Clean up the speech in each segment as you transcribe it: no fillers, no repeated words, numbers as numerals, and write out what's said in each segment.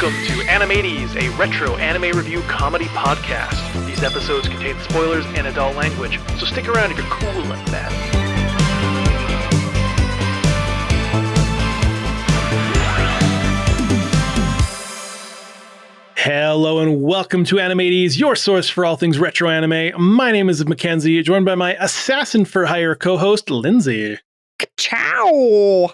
Welcome to Animates, a retro anime review comedy podcast. These episodes contain spoilers and adult language, so stick around if you're cool like that. Hello and welcome to Animates, your source for all things retro anime. My name is Mackenzie, joined by my assassin for hire co-host, Lindsay. Ciao!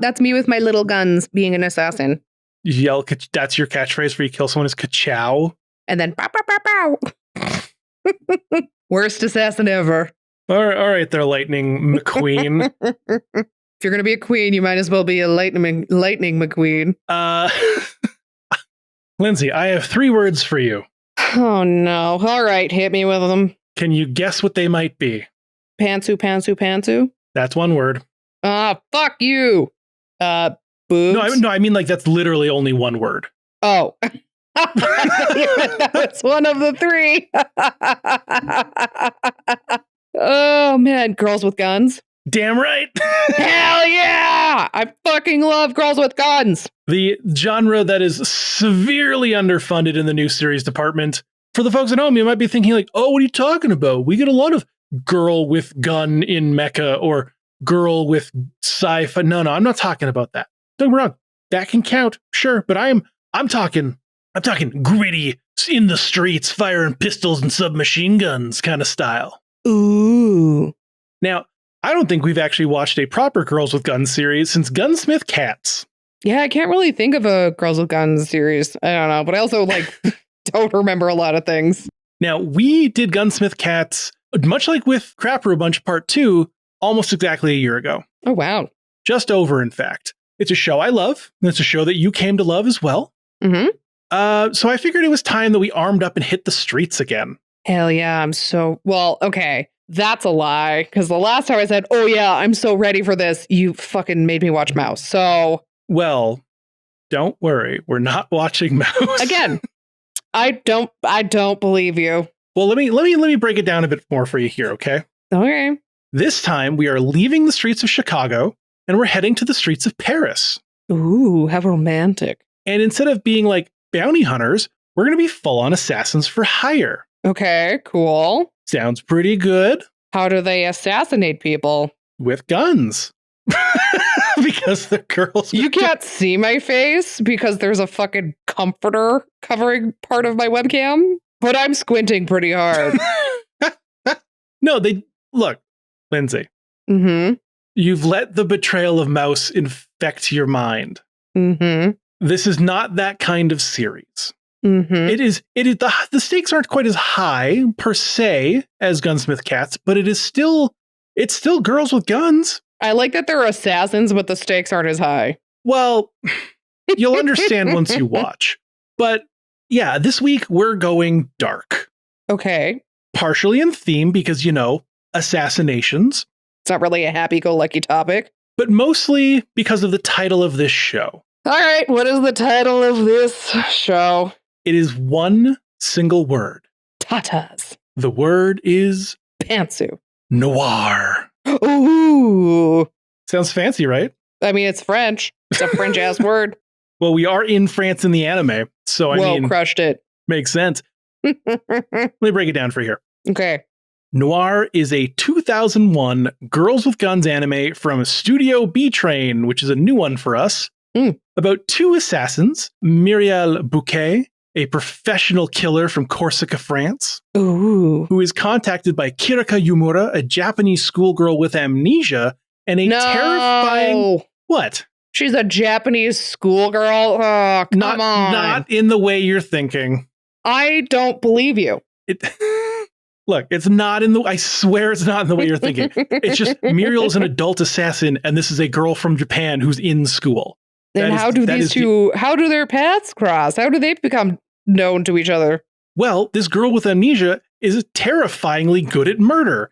That's me with my little guns being an assassin. You yell, that's your catchphrase where you kill someone is ka-chow? And then pow, pow, pow, pow. Worst assassin ever. All right there, Lightning McQueen. If you're going to be a queen, you might as well be a lightning McQueen. Lindsay, I have 3 words for you. Oh no. All right, hit me with them. Can you guess what they might be? Pantsu? That's 1 word. Fuck you. Boobs? No, I mean like that's literally only 1 word. Oh. That was one of the 3. Oh man, girls with guns. Damn right. Hell yeah! I fucking love girls with guns. The genre that is severely underfunded in the new series department. For the folks at home, you might be thinking like, oh, what are you talking about? We get a lot of girl with gun in mecha or girl with sci-fi. No, I'm not talking about that. Don't get me wrong. That can count, sure, but I'm talking gritty, in the streets, firing pistols and submachine guns kind of style. Ooh. Now, I don't think we've actually watched a proper Girls with Guns series since Gunsmith Cats. Yeah, I can't really think of a Girls with Guns series. I don't know, but I also don't remember a lot of things. Now, we did Gunsmith Cats, much like with Crapper Bunch Part 2, almost exactly a year ago. Oh, wow. Just over, in fact. It's a show I love. And it's a show that you came to love as well. Mm-hmm. So I figured it was time that we armed up and hit the streets again. Hell yeah, okay. That's a lie, because the last time I said, oh yeah, I'm so ready for this, you fucking made me watch Mouse, so... Well, don't worry, we're not watching Mouse. Again, I don't believe you. Well, let me break it down a bit more for you here, okay? Okay. This time, we are leaving the streets of Chicago, and we're heading to the streets of Paris. Ooh, how romantic. And instead of being like bounty hunters, we're going to be full-on assassins for hire. Okay, cool. Sounds pretty good. How do they assassinate people? With guns. Because they're girls. You can't see my face because there's a fucking comforter covering part of my webcam, but I'm squinting pretty hard. No, look, Lindsay. Mm-hmm. You've let the betrayal of Mouse infect your mind. Mm-hmm. This is not that kind of series. Mm-hmm. It is the stakes aren't quite as high per se as Gunsmith Cats, but it's still girls with guns. I like that they're assassins, but the stakes aren't as high. Well, you'll understand once you watch. But yeah, this week we're going dark. Okay. Partially in theme because, assassinations. It's not really a happy-go-lucky topic. But mostly because of the title of this show. All right, what is the title of this show? It is 1 single word. Tatas. The word is... Pantsu. Noir. Ooh. Sounds fancy, right? I mean, it's French. It's a French-ass word. Well, we are in France in the anime, so I mean... crushed it. Makes sense. Let me break it down for you here. Okay. Noir is a 2001 Girls with Guns anime from Studio B-Train, which is a new one for us. About 2 assassins, Muriel Bouquet, a professional killer from Corsica, France, Ooh. who is contacted by Kirika Yumura, a Japanese schoolgirl with amnesia, and a terrifying... What? She's a Japanese schoolgirl? Oh, come on. Not in the way you're thinking. I don't believe you. Look, it's not in the... I swear it's not in the way you're thinking. It's just Muriel's an adult assassin, and this is a girl from Japan who's in school. And how do their paths cross? How do they become known to each other? Well, this girl with amnesia is terrifyingly good at murder.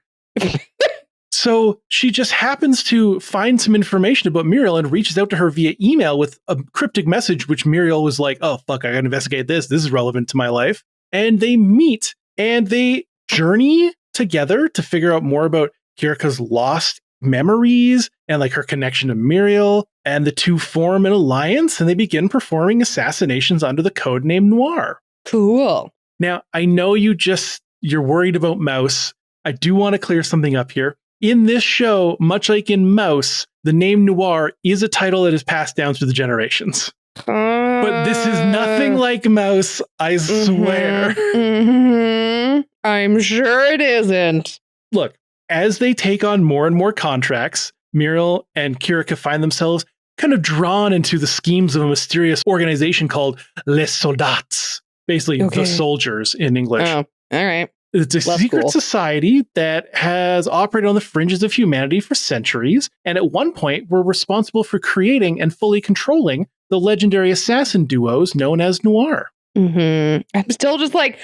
So she just happens to find some information about Muriel and reaches out to her via email with a cryptic message, which Muriel was like, oh, fuck, I gotta investigate this. This is relevant to my life. And they meet and they journey together to figure out more about Kirika's lost memories and like her connection to Muriel, and the two form an alliance and they begin performing assassinations under the code name Noir. Cool. Now, I know you're worried about Mouse. I do want to clear something up here. In this show, much like in Mouse, the name Noir is a title that is passed down through the generations. But this is nothing like Mouse, I swear. I'm sure it isn't. Look, as they take on more and more contracts, Muriel and Kirika find themselves kind of drawn into the schemes of a mysterious organization called Les Soldats, basically the soldiers in English. Oh, all right. It's a secret society that has operated on the fringes of humanity for centuries, and at one point were responsible for creating and fully controlling the legendary assassin duos known as Noir. I'm still like,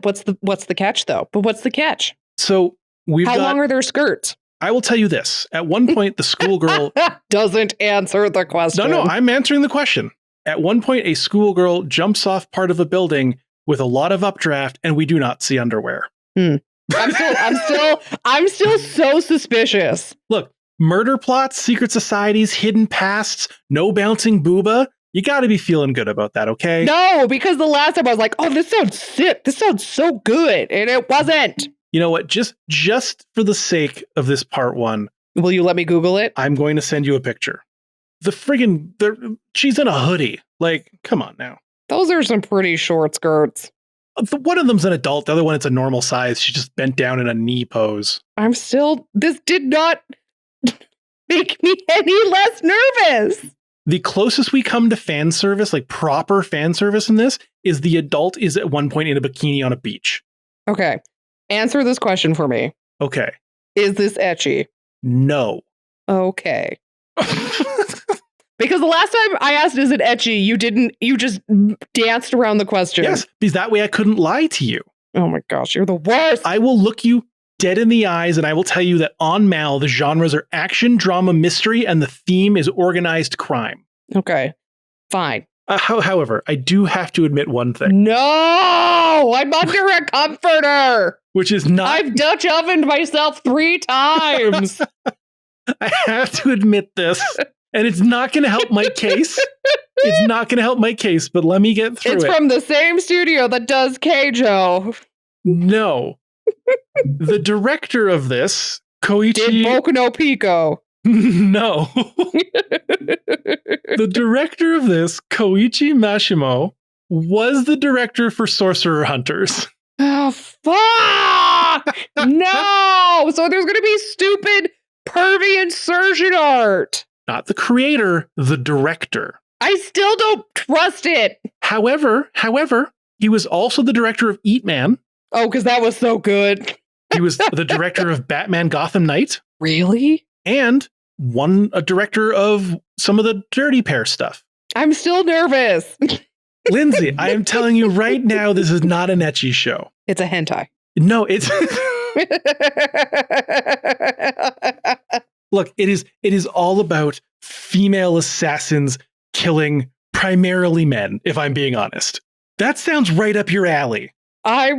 what's the catch though? But what's the catch? So how long are their skirts? I will tell you this. At one point, the schoolgirl doesn't answer the question. No, I'm answering the question. At one point, a schoolgirl jumps off part of a building with a lot of updraft, and we do not see underwear. I'm still so suspicious. Look, murder plots, secret societies, hidden pasts, no bouncing booba. You got to be feeling good about that, okay? No, because the last time I was like, oh, this sounds sick. This sounds so good. And it wasn't. You know what? Just for the sake of this part one. Will you let me Google it? I'm going to send you a picture. She's in a hoodie. Like, come on now. Those are some pretty short skirts. One of them's an adult. The other one, it's a normal size. She just bent down in a knee pose. This did not make me any less nervous. The closest we come to fan service, like proper fan service in this, is the adult is at one point in a bikini on a beach. Okay. Answer this question for me. Okay. Is this ecchi? No. Okay. Because the last time I asked, is it ecchi? You just danced around the question. Yes, because that way I couldn't lie to you. Oh my gosh, you're the worst. I will look you dead in the eyes and I will tell you that on Mal, the genres are action, drama, mystery, and the theme is organized crime. Okay, fine. However, I do have to admit one thing. No, I'm under a comforter. Which is not... I've Dutch ovened myself 3 times. I have to admit this. And it's not going to help my case. It's not going to help my case, but let me get through it. It's from the same studio that does Keijo. No. The director of this, Koichi... Did Boku no Pico. No. The director of this, Koichi Mashimo, was the director for Sorcerer Hunters. Oh, fuck! No! So there's going to be stupid, pervy insertion art. Not the creator, the director. I still don't trust it. However, he was also the director of Eat Man. Oh, because that was so good. He was the director of Batman Gotham Knight. Really? And a director of some of the Dirty Pair stuff. I'm still nervous. Lindsay, I am telling you right now, this is not an ecchi show. It's a hentai. No, it's... Look, it is all about female assassins killing primarily men, if I'm being honest. That sounds right up your alley. I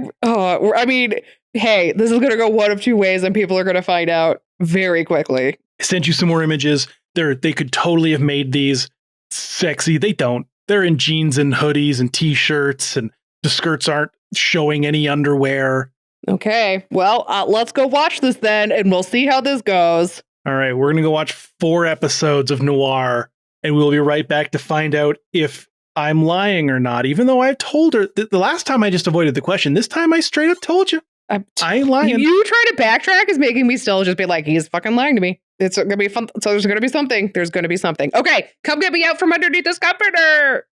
mean, hey, this is going to go one of two ways and people are going to find out very quickly. I sent you some more images. They could totally have made these sexy. They don't. They're in jeans and hoodies and t-shirts, and the skirts aren't showing any underwear. Okay, well, let's go watch this then, and we'll see how this goes. All right, we're going to go watch 4 episodes of Noir, and we'll be right back to find out if I'm lying or not, even though I've told her. The last time I just avoided the question. This time I straight up told you. I ain't lying. You trying to backtrack is making me still just be like, he's fucking lying to me. It's going to be fun. So there's going to be something. There's going to be something. Okay, come get me out from underneath this comforter.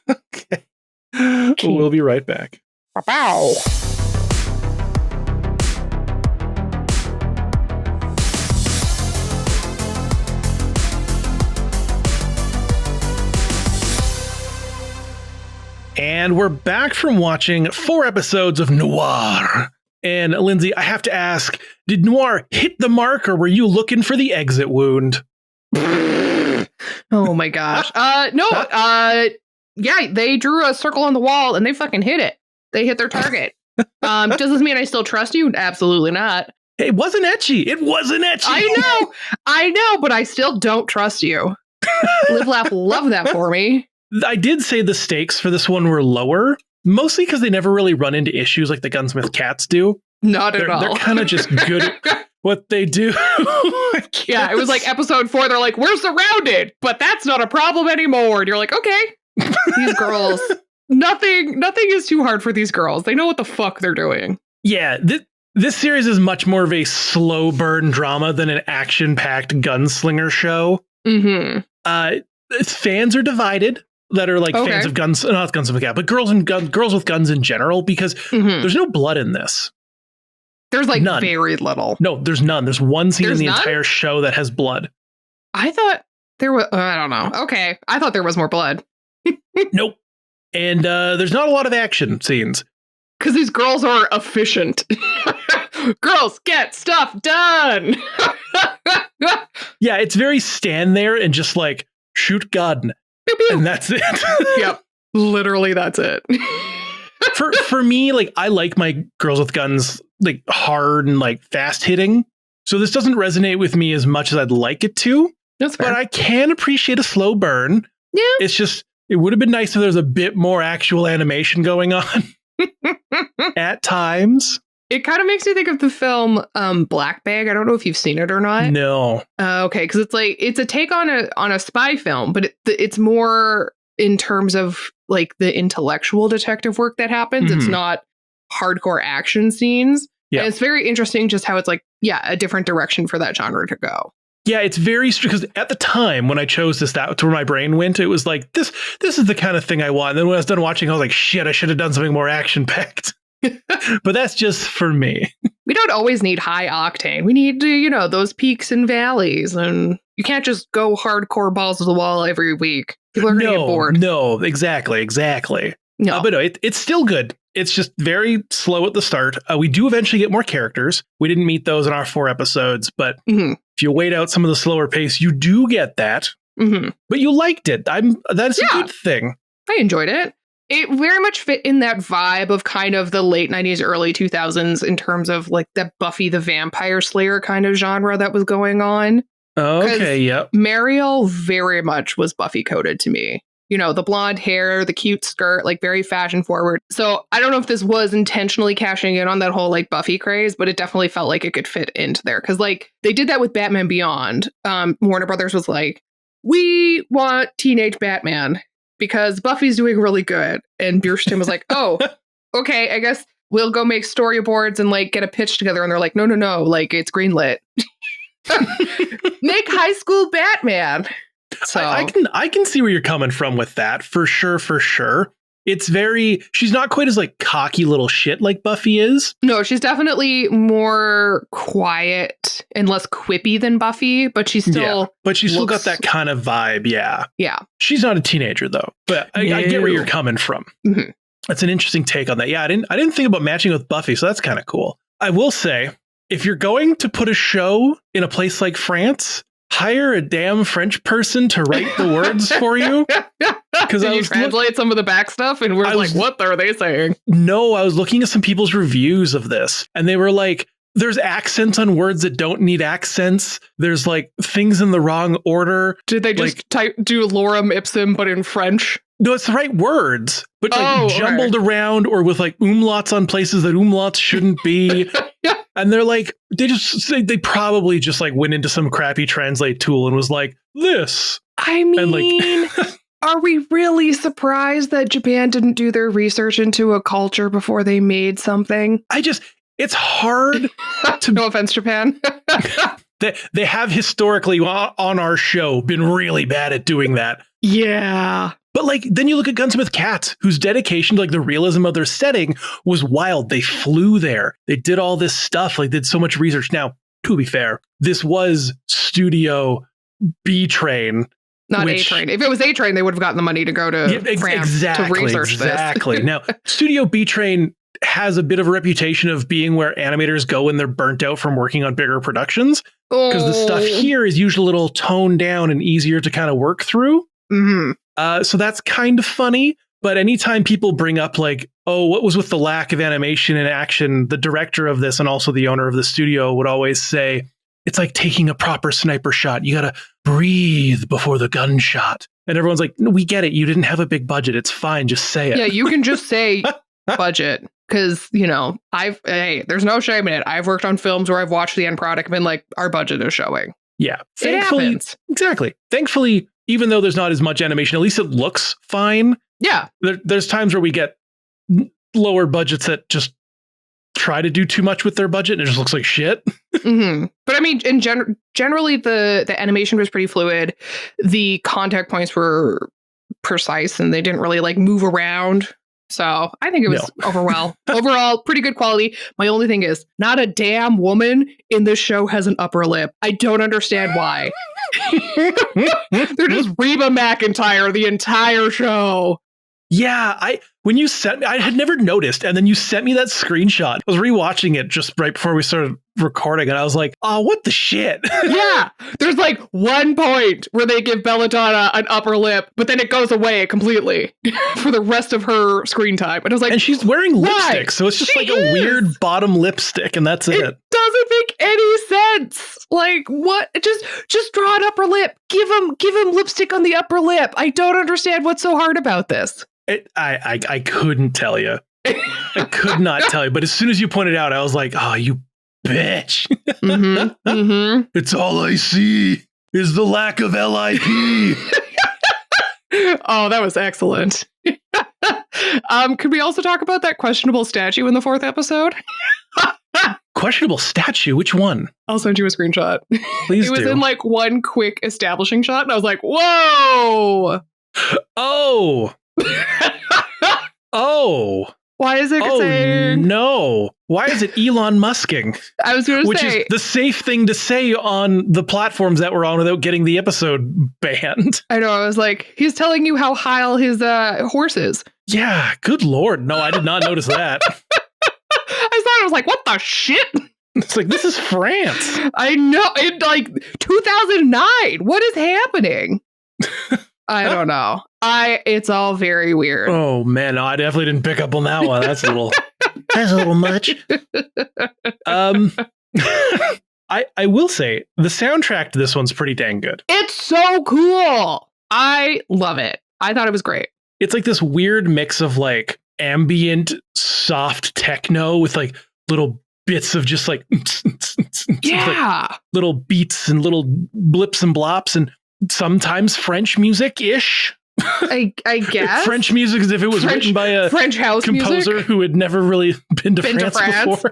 Okay. We'll be right back. Wow. And we're back from watching 4 episodes of Noir. And Lindsay, I have to ask, did Noir hit the mark or were you looking for the exit wound? Oh my gosh. No. Yeah, they drew a circle on the wall and they fucking hit it. They hit their target. Does this mean I still trust you? Absolutely not. It wasn't ecchi. It wasn't ecchi. I know, but I still don't trust you. Live, laugh, love that for me. I did say the stakes for this one were lower, mostly because they never really run into issues like the Gunsmith Cats do. Not at all. They're kind of just good at what they do. Yeah, it was like episode 4. They're like, we're surrounded, but that's not a problem anymore. And you're like, okay, these girls, nothing is too hard for these girls. They know what the fuck they're doing. Yeah, this series is much more of a slow burn drama than an action-packed gunslinger show. Mm-hmm. Fans are divided that are like fans of guns, not Guns of a Cat, but girls with guns in general, because there's no blood in this. There's like none. Very little. No, there's none. There's one scene in the entire show that has blood. I thought there was, I don't know. Okay. I thought there was more blood. Nope. And there's not a lot of action scenes. Because these girls are efficient. Girls get stuff done. Yeah, it's very stand there and just like shoot gun. Pew, pew. And that's it. Yep. Literally, that's it. For me, like I like my girls with guns like hard and like fast hitting. So this doesn't resonate with me as much as I'd like it to. That's fair. But I can appreciate a slow burn. Yeah. It's just, it would have been nice if there was a bit more actual animation going on at times. It kind of makes me think of the film Black Bag. I don't know if you've seen it or not. No. Okay, because it's a take on a spy film, but it's more in terms of like the intellectual detective work that happens. It's not hardcore action scenes. Yeah. And it's very interesting just how it's like, yeah, a different direction for that genre to go. Yeah, it's very, because at the time when I chose this, that's where my brain went. It was like, this is the kind of thing I want. And then when I was done watching, I was like, shit, I should have done something more action packed. But that's just for me. We don't always need high octane. We need to, those peaks and valleys. And you can't just go hardcore balls to the wall every week. People are going to get bored. No, exactly. No. But no, it's still good. It's just very slow at the start. We do eventually get more characters. We didn't meet those in our 4 episodes, but if you wait out some of the slower pace, you do get that. But you liked it. That's a good thing. I enjoyed it. It very much fit in that vibe of kind of the late 90s, early 2000s in terms of like that Buffy the Vampire Slayer kind of genre that was going on. Okay, yep. Mariel very much was Buffy coded to me. The blonde hair, the cute skirt, like very fashion forward. So I don't know if this was intentionally cashing in on that whole like Buffy craze, but it definitely felt like it could fit into there. Because like they did that with Batman Beyond. Warner Brothers was like, we want teenage Batman because Buffy's doing really good. And Bierstein was like, oh, okay, I guess we'll go make storyboards and like get a pitch together. And they're like, no, like it's greenlit. Make high school Batman. So I can see where you're coming from with that for sure. It's she's not quite as like cocky little shit like Buffy is. No, she's definitely more quiet and less quippy than Buffy, but she's still got that kind of vibe. Yeah. She's not a teenager though, but I get where you're coming from. That's an interesting take on that. Yeah, I didn't think about matching with Buffy, so that's kind of cool. I will say, if you're going to put a show in a place like France, hire a damn French person to write the words for you. Because you translate some of the back stuff, and we're like, what are they saying? No, I was looking at some people's reviews of this, and they were like, there's accents on words that don't need accents. There's like things in the wrong order. Did they just do lorem ipsum, but in French? No, it's the right words, but like jumbled around or with like umlauts on places that umlauts shouldn't be. And they're like, they probably just like went into some crappy translate tool and was like, this. I mean, are we really surprised that Japan didn't do their research into a culture before they made something? It's hard to... No offense, Japan. They have historically on our show been really bad at doing that. Yeah. But like, then you look at Gunsmith Cats, whose dedication to like the realism of their setting was wild. They flew there. They did all this stuff, like did so much research. Now, to be fair, this was Studio B Train. Not A Train. If it was A Train, they would have gotten the money to go to France to research this. Exactly. Now, Studio B Train has a bit of a reputation of being where animators go when they're burnt out from working on bigger productions. Because the stuff here is usually a little toned down and easier to kind of work through. So that's kind of funny. But anytime people bring up like, oh, what was with the lack of animation and action, the director of this and also the owner of the studio would always say, it's like taking a proper sniper shot. You got to breathe before the gunshot. And everyone's like, no, we get it. You didn't have a big budget. It's fine. Just say it. Yeah, you can just say budget. Because, there's no shame in it. I've worked on films where I've watched the end product and been like, our budget is showing. Yeah. It happens. Exactly. Thankfully, even though there's not as much animation, at least it looks fine. Yeah. There's times where we get lower budgets that just try to do too much with their budget and it just looks like shit. Mm-hmm. But I mean, generally the animation was pretty fluid. The contact points were precise and they didn't really like move around. So I think it was overall pretty good quality. My only thing is not a damn woman in this show has an upper lip. I don't understand why. They're just Reba McEntire the entire show. Yeah, I had never noticed, and then you sent me that screenshot. I was rewatching it just right before we started recording, and I was like, oh, what the shit? Yeah, there's like one point where they give Belladonna an upper lip, but then it goes away completely for the rest of her screen time. And I was like, and she's wearing lipstick, so it's just like a weird bottom lipstick, and that's it. It doesn't make any sense. Like, what? Just draw an upper lip. Give him lipstick on the upper lip. I don't understand what's so hard about this. I couldn't tell you. I could not tell you. But as soon as you pointed out, I was like, oh, you bitch. Mm-hmm, mm-hmm. It's all I see is the lack of LIP. Oh, that was excellent. Could we also talk about that questionable statue in the 4th episode? Questionable statue? Which one? I'll send you a screenshot. Please do. It was in like one quick establishing shot, and I was like, whoa! Oh! Oh! Why is it saying... no! Why is it Elon Musking? I was going to say... Which is the safe thing to say on the platforms that we're on without getting the episode banned. I know, I was like, he's telling you how high his horse is. Yeah, good lord. No, I did not notice that. I was like, what the shit? It's like, this is France. I know, in like 2009. What is happening? I don't know. It's all very weird. Oh man, no, I definitely didn't pick up on that one. That's a little much. I will say the soundtrack to this one's pretty dang good. It's so cool. I love it. I thought it was great. It's like this weird mix of like ambient soft techno with like little bits of just like like little beats and little blips and blops and sometimes French music-ish. I guess. French music as if it was written by a French house composer music? Who had never really been to France before.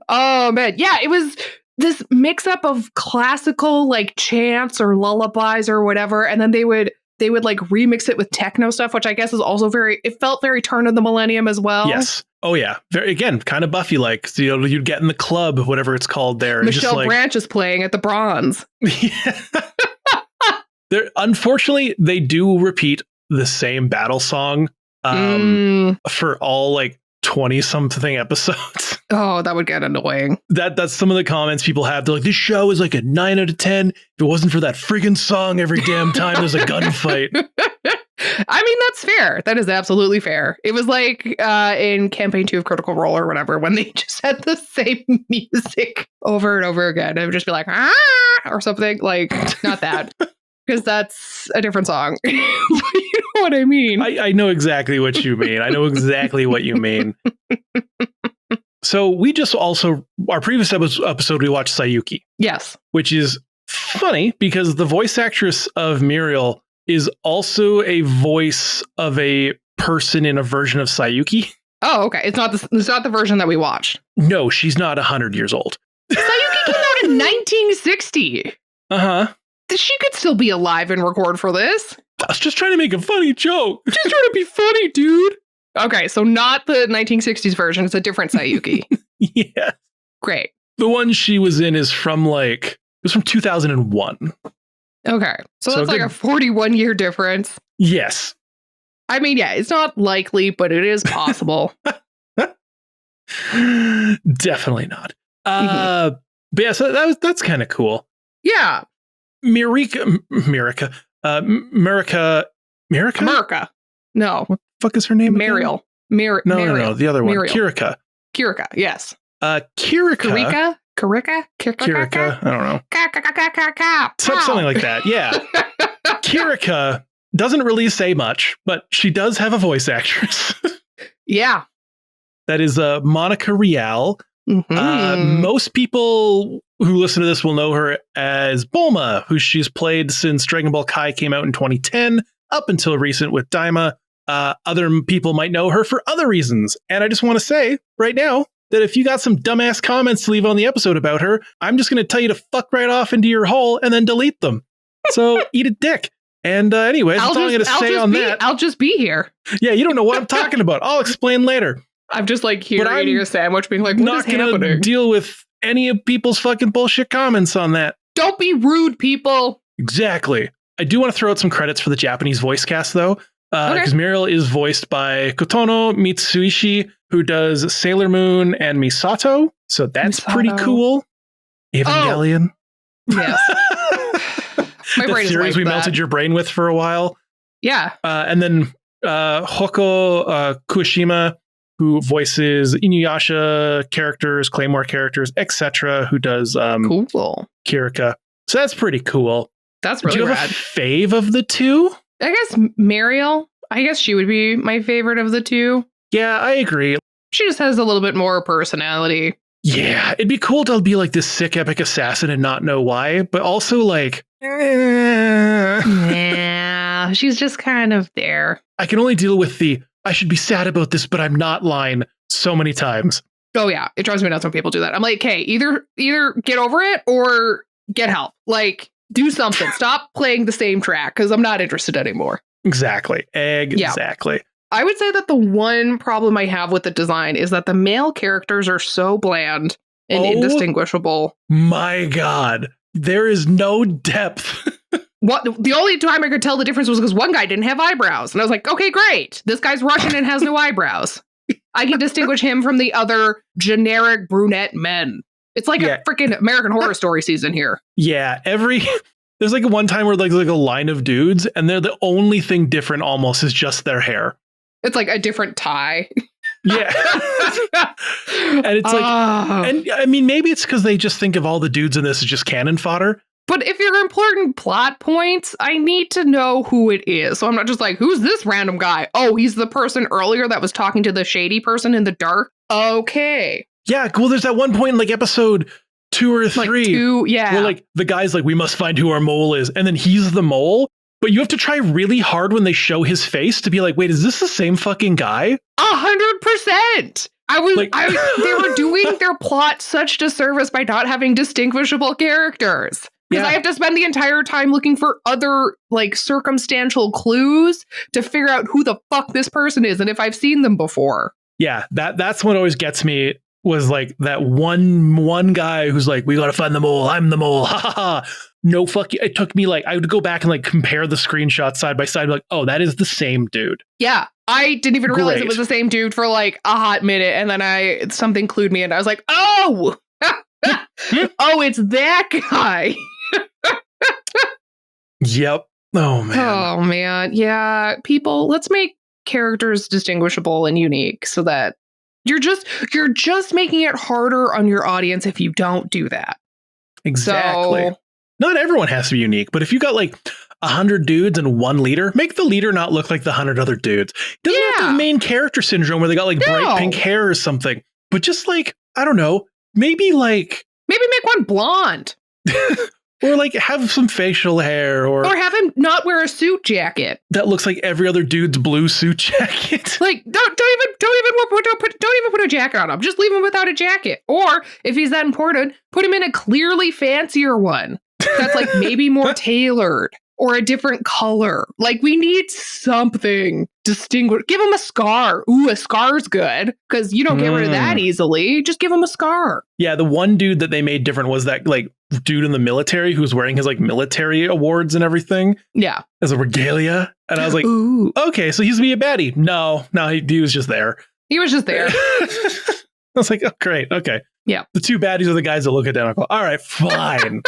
Oh, man. Yeah, it was this mix-up of classical like chants or lullabies or whatever, and then they would like remix it with techno stuff, which I guess is also it felt very turn of the millennium as well. Yes. Oh yeah. Very, again, kind of Buffy-like. You know, you'd get in the club, whatever it's called there. Michelle just Branch is playing at the Bronze. Yeah. Unfortunately, they do repeat the same battle song for all like 20-something episodes. Oh, that would get annoying. That's some of the comments people have. They're like, this show is like a 9 out of 10. If it wasn't for that friggin' song every damn time there's a gunfight. I mean, that's fair. That is absolutely fair. It was like in campaign 2 of Critical Role or whatever, when they just had the same music over and over again. It would just be like, ah, or something. Like, not that. Because that's a different song. You know what I mean? I know exactly what you mean. I know exactly what you mean. So we just also, our previous episode, we watched Sayuki. Yes. Which is funny because the voice actress of Muriel is also a voice of a person in a version of Sayuki. Oh, okay. It's not the version that we watched. No, she's not 100 years old. Sayuki came out in 1960. Uh-huh. She could still be alive and record for this. I was just trying to make a funny joke. Just trying to be funny, dude. Okay, so not the 1960s version. It's a different Sayuki. Yeah. Great. The one she was in is from it was from 2001. Okay. So that's like a 41-year difference. Yes. I mean, yeah, it's not likely, but it is possible. Definitely not. But yeah, so that's kind of cool. Yeah. Marika Mirica? America. No. What the fuck is her name? Mariel. No, the other one. Muriel. Kirika. Kirika, yes. Kirika. Kirika? I don't know. Something like that. Yeah. Kirika doesn't really say much, but she does have a voice actress. Yeah. That is Monica Rial. Most people who listen to this will know her as Bulma, who she's played since Dragon Ball Kai came out in 2010, up until recent with Daima. Other people might know her for other reasons. And I just want to say right now that if you got some dumbass comments to leave on the episode about her, I'm just going to tell you to fuck right off into your hole and then delete them. So eat a dick. And anyways, that's all I'm going to say on that. I'll just be here. Yeah, you don't know what I'm talking about. I'll explain later. I'm just like here eating a sandwich being like, what is happening? Not going to deal with any of people's fucking bullshit comments on that. Don't be rude, people. Exactly. I do want to throw out some credits for the Japanese voice cast, though. Because Muriel is voiced by Kotono Mitsuishi, who does Sailor Moon and Misato. So that's pretty cool. Evangelion. Oh. Yes. My the brain series is like we that. melted your brain with for a while. Yeah. And then Hoko Kushima, who voices Inuyasha characters, Claymore characters, etc., who does cool. Kirika. So that's pretty cool. That's really Do you have rad. a fave of the two? I guess Mariel. I guess she would be my favorite of the two. Yeah, I agree. She just has a little bit more personality. Yeah, it'd be cool to be like this sick epic assassin and not know why, but also like, Yeah, she's just kind of there. I can only deal with the I should be sad about this, but I'm not line so many times. Oh yeah, it drives me nuts when people do that. I'm like, okay, either get over it or get help. Like, do something. Stop playing the same track because I'm not interested anymore. Exactly. Yeah. I would say that the one problem I have with the design is that the male characters are so bland and indistinguishable. My God, there is no depth. What the only time I could tell the difference was because one guy didn't have eyebrows. And I was like, okay, great. This guy's Russian and has no eyebrows. I can distinguish him from the other generic brunette men. It's like a freaking American Horror Story season here. Yeah, there's like one time where like a line of dudes and they're the only thing different almost is just their hair. It's like a different tie. Yeah. And it's like, and I mean, maybe it's because they just think of all the dudes in this as just cannon fodder. But if you're important plot points, I need to know who it is. So I'm not just like, who's this random guy? Oh, he's the person earlier that was talking to the shady person in the dark. Okay. Yeah, well, there's that one point in like episode 2 or 3. Like 2, yeah. Where like the guy's like, we must find who our mole is. And then he's the mole. But you have to try really hard when they show his face to be like, wait, is this the same fucking guy? 100%. They were doing their plot such disservice by not having distinguishable characters. Because I have to spend the entire time looking for other like circumstantial clues to figure out who the fuck this person is and if I've seen them before. Yeah, that's what always gets me was like that one guy who's like, we gotta find the mole. I'm the mole. Ha ha ha. No fuck. It took me like, I would go back and like compare the screenshots side by side. Like, oh, that is the same dude. Yeah. I didn't even realize it was the same dude for like a hot minute. And then something clued me and I was like, oh, oh, it's that guy. Yep. Oh man. Oh man. Yeah. People, let's make characters distinguishable and unique so that you're just making it harder on your audience if you don't do that. Exactly. So, not everyone has to be unique, but if you got like 100 dudes and one leader, make the leader not look like the 100 other dudes. Doesn't have to have main character syndrome where they got like bright pink hair or something, but just like, I don't know, maybe make one blonde. Or like have some facial hair or have him not wear a suit jacket that looks like every other dude's blue suit jacket. Like don't even put a jacket on him. Just leave him without a jacket. Or if he's that important, put him in a clearly fancier one that's like maybe more tailored or a different color. Like we need something distinguished. Give him a scar. Ooh, a scar's good because you don't get rid of that easily. Just give him a scar. Yeah, the one dude that they made different was that like dude in the military who was wearing his like military awards and everything. Yeah. As a regalia. And I was like, ooh, okay, so he's gonna be a baddie. No, he was just there. He was just there. I was like, oh, great. Okay. Yeah. The two baddies are the guys that look identical. All right, fine.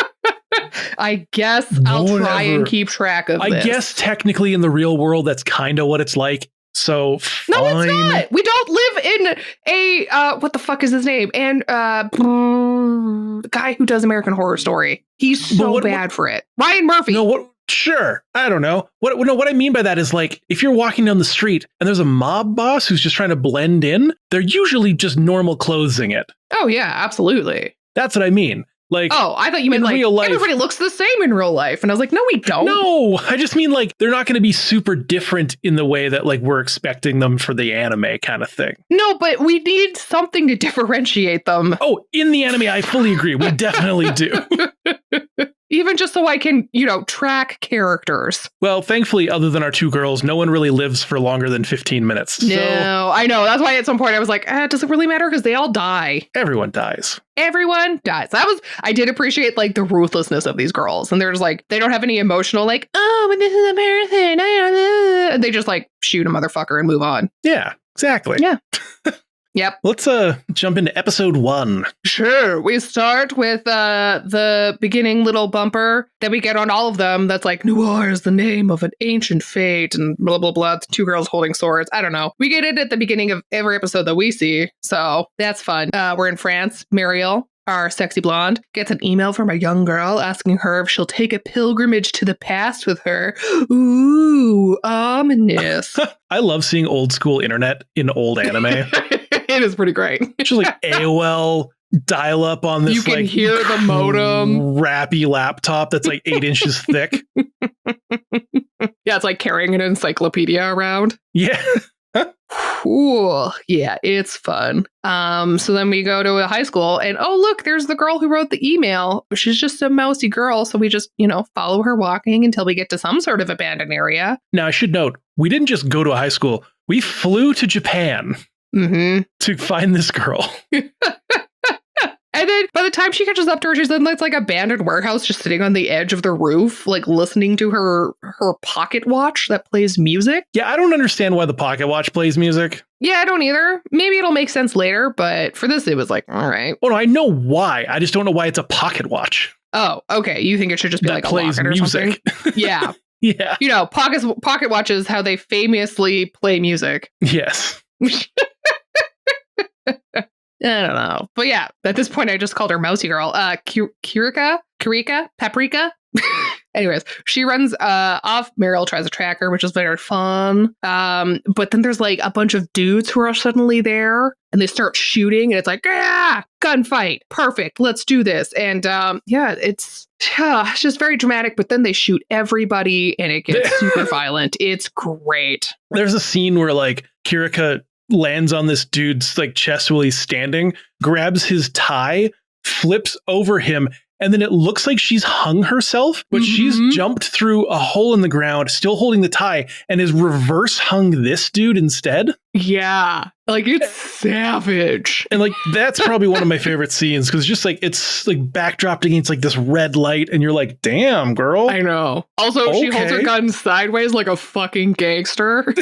I guess I'll try and keep track of this. I guess technically in the real world, that's kind of what it's like. So fine. No, it's not. We don't live in a what the fuck is his name? And the guy who does American Horror Story. He's so bad for it. Ryan Murphy. No, what? Sure. I don't know. What I mean by that is like if you're walking down the street and there's a mob boss who's just trying to blend in, they're usually just normal clothing it. Oh yeah, absolutely. That's what I mean. Like, oh, I thought you meant like real life, everybody looks the same in real life. And I was like, no, we don't. No, I just mean like they're not going to be super different in the way that like we're expecting them for the anime kind of thing. No, but we need something to differentiate them. Oh, in the anime, I fully agree. We definitely do. Even just so I can, track characters. Well, thankfully, other than our two girls, no one really lives for longer than 15 minutes. No, I know. That's why at some point I was like, does it really matter? Because they all die. Everyone dies. Everyone dies. I did appreciate like the ruthlessness of these girls. And there's like, they don't have any emotional like, oh, but this is a marathon. And they just like shoot a motherfucker and move on. Yeah, exactly. Yeah. Yep. Let's jump into episode 1. Sure. We start with the beginning little bumper that we get on all of them. That's like, Noir is the name of an ancient fate and blah, blah, blah. Two girls holding swords. I don't know. We get it at the beginning of every episode that we see. So that's fun. We're in France. Mariel, our sexy blonde, gets an email from a young girl asking her if she'll take a pilgrimage to the past with her. Ooh, ominous. I love seeing old school internet in old anime. It is pretty great. It's just like AOL dial up on this. You can hear the modem. Crappy laptop that's like 8 inches thick. Yeah, it's like carrying an encyclopedia around. Yeah. Cool. Yeah, it's fun. So then we go to a high school and oh look, there's the girl who wrote the email. She's just a mousy girl, so we just, follow her walking until we get to some sort of abandoned area. Now I should note, we didn't just go to a high school. We flew to Japan. Mm-hmm. To find this girl. And then by the time she catches up to her, she's in this like abandoned warehouse just sitting on the edge of the roof, like listening to her pocket watch that plays music. Yeah, I don't understand why the pocket watch plays music. Yeah, I don't either. Maybe it'll make sense later, but for this, it was like, all right. Oh, no, I know why. I just don't know why it's a pocket watch. Oh, okay. You think it should just be that like plays a locket or music. Something? Yeah. Yeah. Pocket watches, how they famously play music. Yes. I don't know. But yeah, at this point, I just called her Mousy Girl. Paprika? Anyways, she runs off. Mariel tries to track her, which is very fun. But then there's like a bunch of dudes who are suddenly there and they start shooting and it's like, gunfight. Perfect. Let's do this. And it's just very dramatic. But then they shoot everybody and it gets super violent. It's great. There's a scene where like Kirika lands on this dude's like chest while he's standing, grabs his tie, flips over him, and then it looks like she's hung herself, but she's jumped through a hole in the ground, still holding the tie, and is reverse hung this dude instead. Yeah, like it's savage. And like that's probably one of my favorite scenes because just like it's like backdropped against like this red light, and you're like, damn, girl. I know. Also, she holds her gun sideways like a fucking gangster.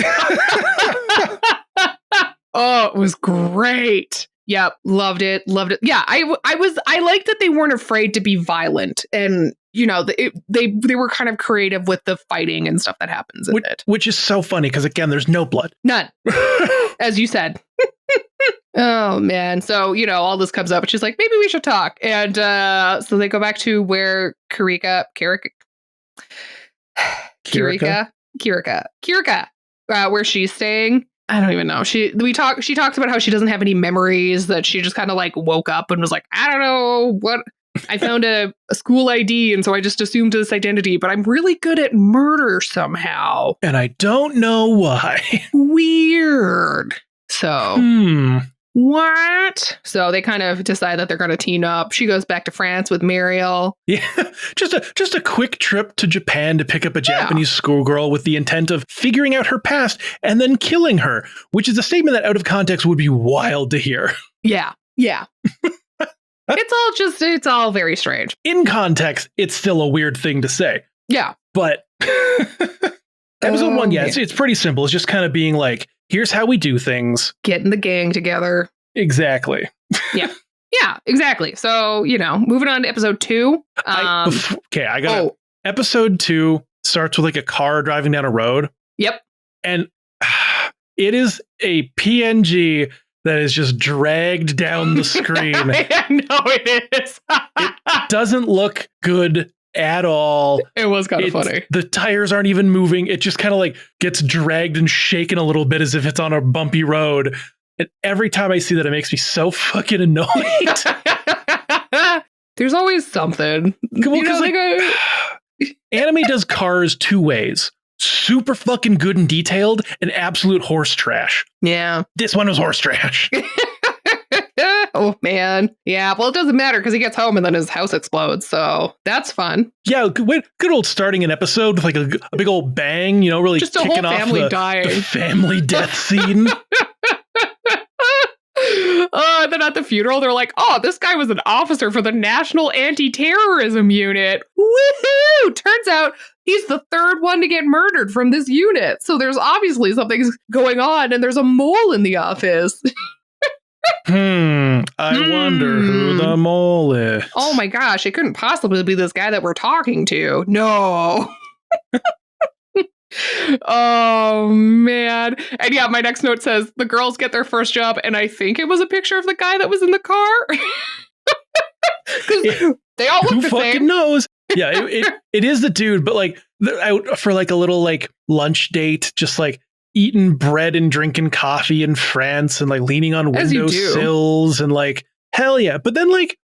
Oh, it was great. Yep, loved it. Yeah, I liked that they weren't afraid to be violent, and they were kind of creative with the fighting and stuff that happens in it, which is so funny because again, there's no blood, none, as you said. Oh man, so all this comes up, and she's like, maybe we should talk, and so they go back to where Kirika, where she's staying. I don't even know. She talks about how she doesn't have any memories, that she just kind of like woke up and was like, I don't know what. I found a school ID, and so I just assumed this identity, but I'm really good at murder somehow. And I don't know why. Weird. So, what? So they kind of decide that they're going to team up. She goes back to France with Mariel. Yeah, just a quick trip to Japan to pick up a Japanese schoolgirl with the intent of figuring out her past and then killing her, which is a statement that out of context would be wild to hear. Yeah. It's all very strange. In context, it's still a weird thing to say. Yeah. But episode 1, it's pretty simple. It's just kind of being like, here's how we do things. Getting the gang together. Exactly. Yeah. Yeah, exactly. So, moving on to episode 2. Episode 2 starts with like a car driving down a road. Yep. And it is a PNG that is just dragged down the screen. I know it is. It doesn't look good at all. It was kind of funny. The tires aren't even moving. It just kind of like gets dragged and shaken a little bit as if it's on a bumpy road. And every time I see that, it makes me so fucking annoyed. There's always something. Well, anime does cars 2 ways. Super fucking good and detailed and absolute horse trash. Yeah. This one was horse trash. Oh, man. Yeah, well, it doesn't matter because he gets home and then his house explodes. So that's fun. Yeah, good old starting an episode with like a big old bang, really just kicking off the family death scene. Then at the funeral, they're like, oh, this guy was an officer for the National Anti-Terrorism Unit. Woohoo! Turns out he's the 3rd one to get murdered from this unit. So there's obviously something going on and there's a mole in the office. I wonder who the mole is. Oh my gosh, it couldn't possibly be this guy that we're talking to. No. Oh, man. And yeah, my next note says the girls get their first job, and I think it was a picture of the guy that was in the car. Because they all look the same. Who fucking knows? Yeah, it is the dude, but like they're out for like a little like lunch date, just like eating bread and drinking coffee in France and like leaning on windowsills and like, hell yeah. But then like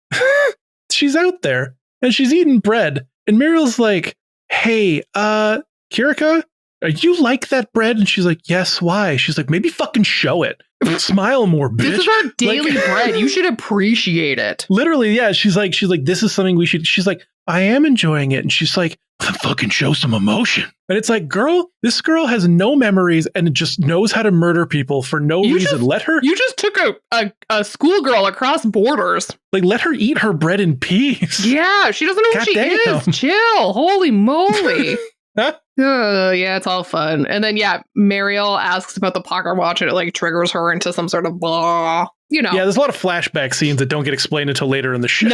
she's out there and she's eating bread and Muriel's like, hey, Kirika, you like that bread? And she's like, yes, why? She's like, maybe fucking show it. Smile more, bitch. This is our daily bread. You should appreciate it. Literally, yeah. She's like, this is something we should. She's like, I am enjoying it. And she's like, fucking show some emotion. And it's like, girl, this girl has no memories and just knows how to murder people for no reason. Let her. You just took a schoolgirl across borders. Like, let her eat her bread in peace. Yeah, she doesn't know who she is. Chill. Holy moly. Yeah, it's all fun. And then, yeah, Mariel asks about the pocket watch and it like triggers her into some sort of blah, Yeah, there's a lot of flashback scenes that don't get explained until later in the show.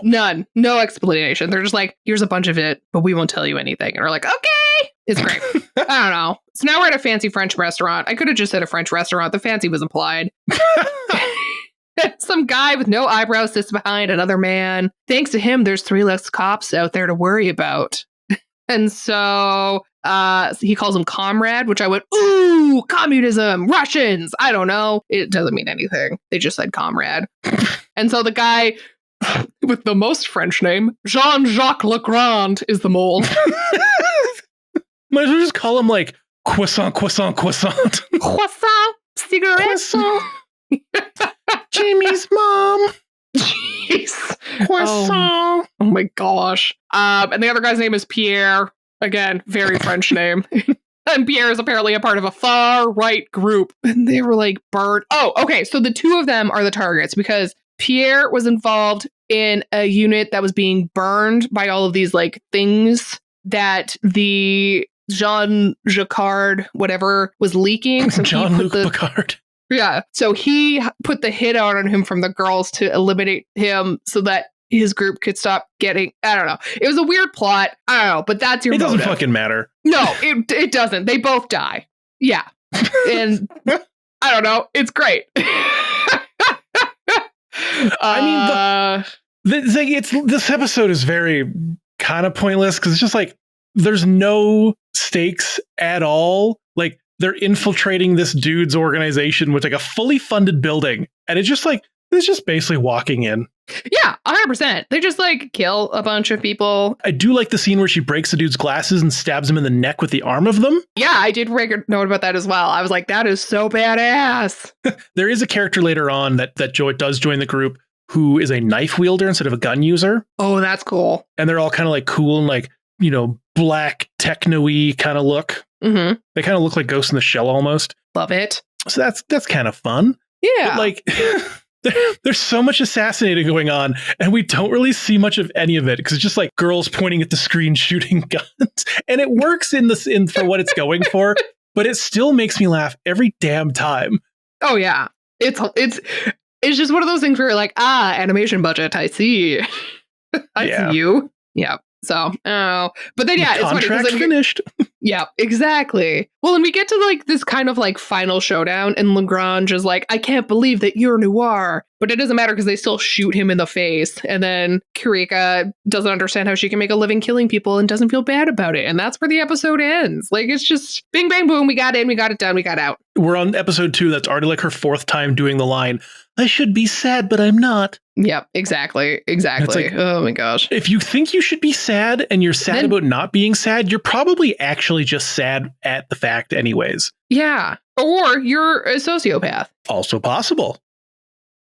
None. No explanation. They're just like, here's a bunch of it, but we won't tell you anything. And we're like, okay. It's great. I don't know. So now we're at a fancy French restaurant. I could have just said a French restaurant. The fancy was implied. Some guy with no eyebrows sits behind another man. Thanks to him, there's 3 less cops out there to worry about. And so he calls him comrade, which I went, ooh, communism, Russians. I don't know. It doesn't mean anything. They just said comrade. And so the guy with the most French name, Jean-Jacques Legrand, is the mole. Might as well just call him like croissant. Croissant, cigarette. Croissant. Jimmy's mom. Jeez. Croissant. Oh my gosh. And the other guy's name is Pierre. Again, very French name. And Pierre is apparently a part of a far-right group. And they were like burned. Oh, okay. So the 2 of them are the targets because Pierre was involved in a unit that was being burned by all of these like things that the Jean-Jacques whatever was leaking. So Jean-Luc Picard. Yeah. So he put the hit out on him from the girls to eliminate him so that his group could stop getting, I don't know. It was a weird plot. I don't know, but that's your motive. It doesn't fucking matter. No, it doesn't. They both die. Yeah. And I don't know. It's great. I mean, this episode is very kind of pointless because it's just like, there's no stakes at all. Like, they're infiltrating this dude's organization with like a fully funded building. And it's just like, it's just basically walking in. Yeah, 100%. They just like kill a bunch of people. I do like the scene where she breaks the dude's glasses and stabs him in the neck with the arm of them. Yeah, I did note about that as well. I was like, that is so badass. There is a character later on that does join the group who is a knife wielder instead of a gun user. Oh, that's cool. And they're all kind of like cool and like, black techno-y kind of look. Mm-hmm. They kind of look like Ghost in the Shell almost. Love it. So that's kind of fun. Yeah. But like there's so much assassinating going on and we don't really see much of any of it because it's just like girls pointing at the screen shooting guns. And it works in for what it's going for, but it still makes me laugh every damn time. Oh yeah. It's It's just one of those things where you're like, animation budget, I see. I see you. Yeah. So, but then, yeah, it's funny. Contract finished. Yeah, exactly. Well, and we get to like this kind of like final showdown, and Lagrange is like, I can't believe that you're Noir. But it doesn't matter because they still shoot him in the face. And then Kurika doesn't understand how she can make a living killing people and doesn't feel bad about it. And that's where the episode ends. Like, it's just bing, bang, boom. We got in, we got it done, we got out. We're on episode 2. That's already like her 4th time doing the line, I should be sad, but I'm not. Yep, exactly. Like, oh my gosh. If you think you should be sad and you're sad about not being sad, you're probably actually just sad at the fact anyways. Yeah. Or you're a sociopath. Also possible.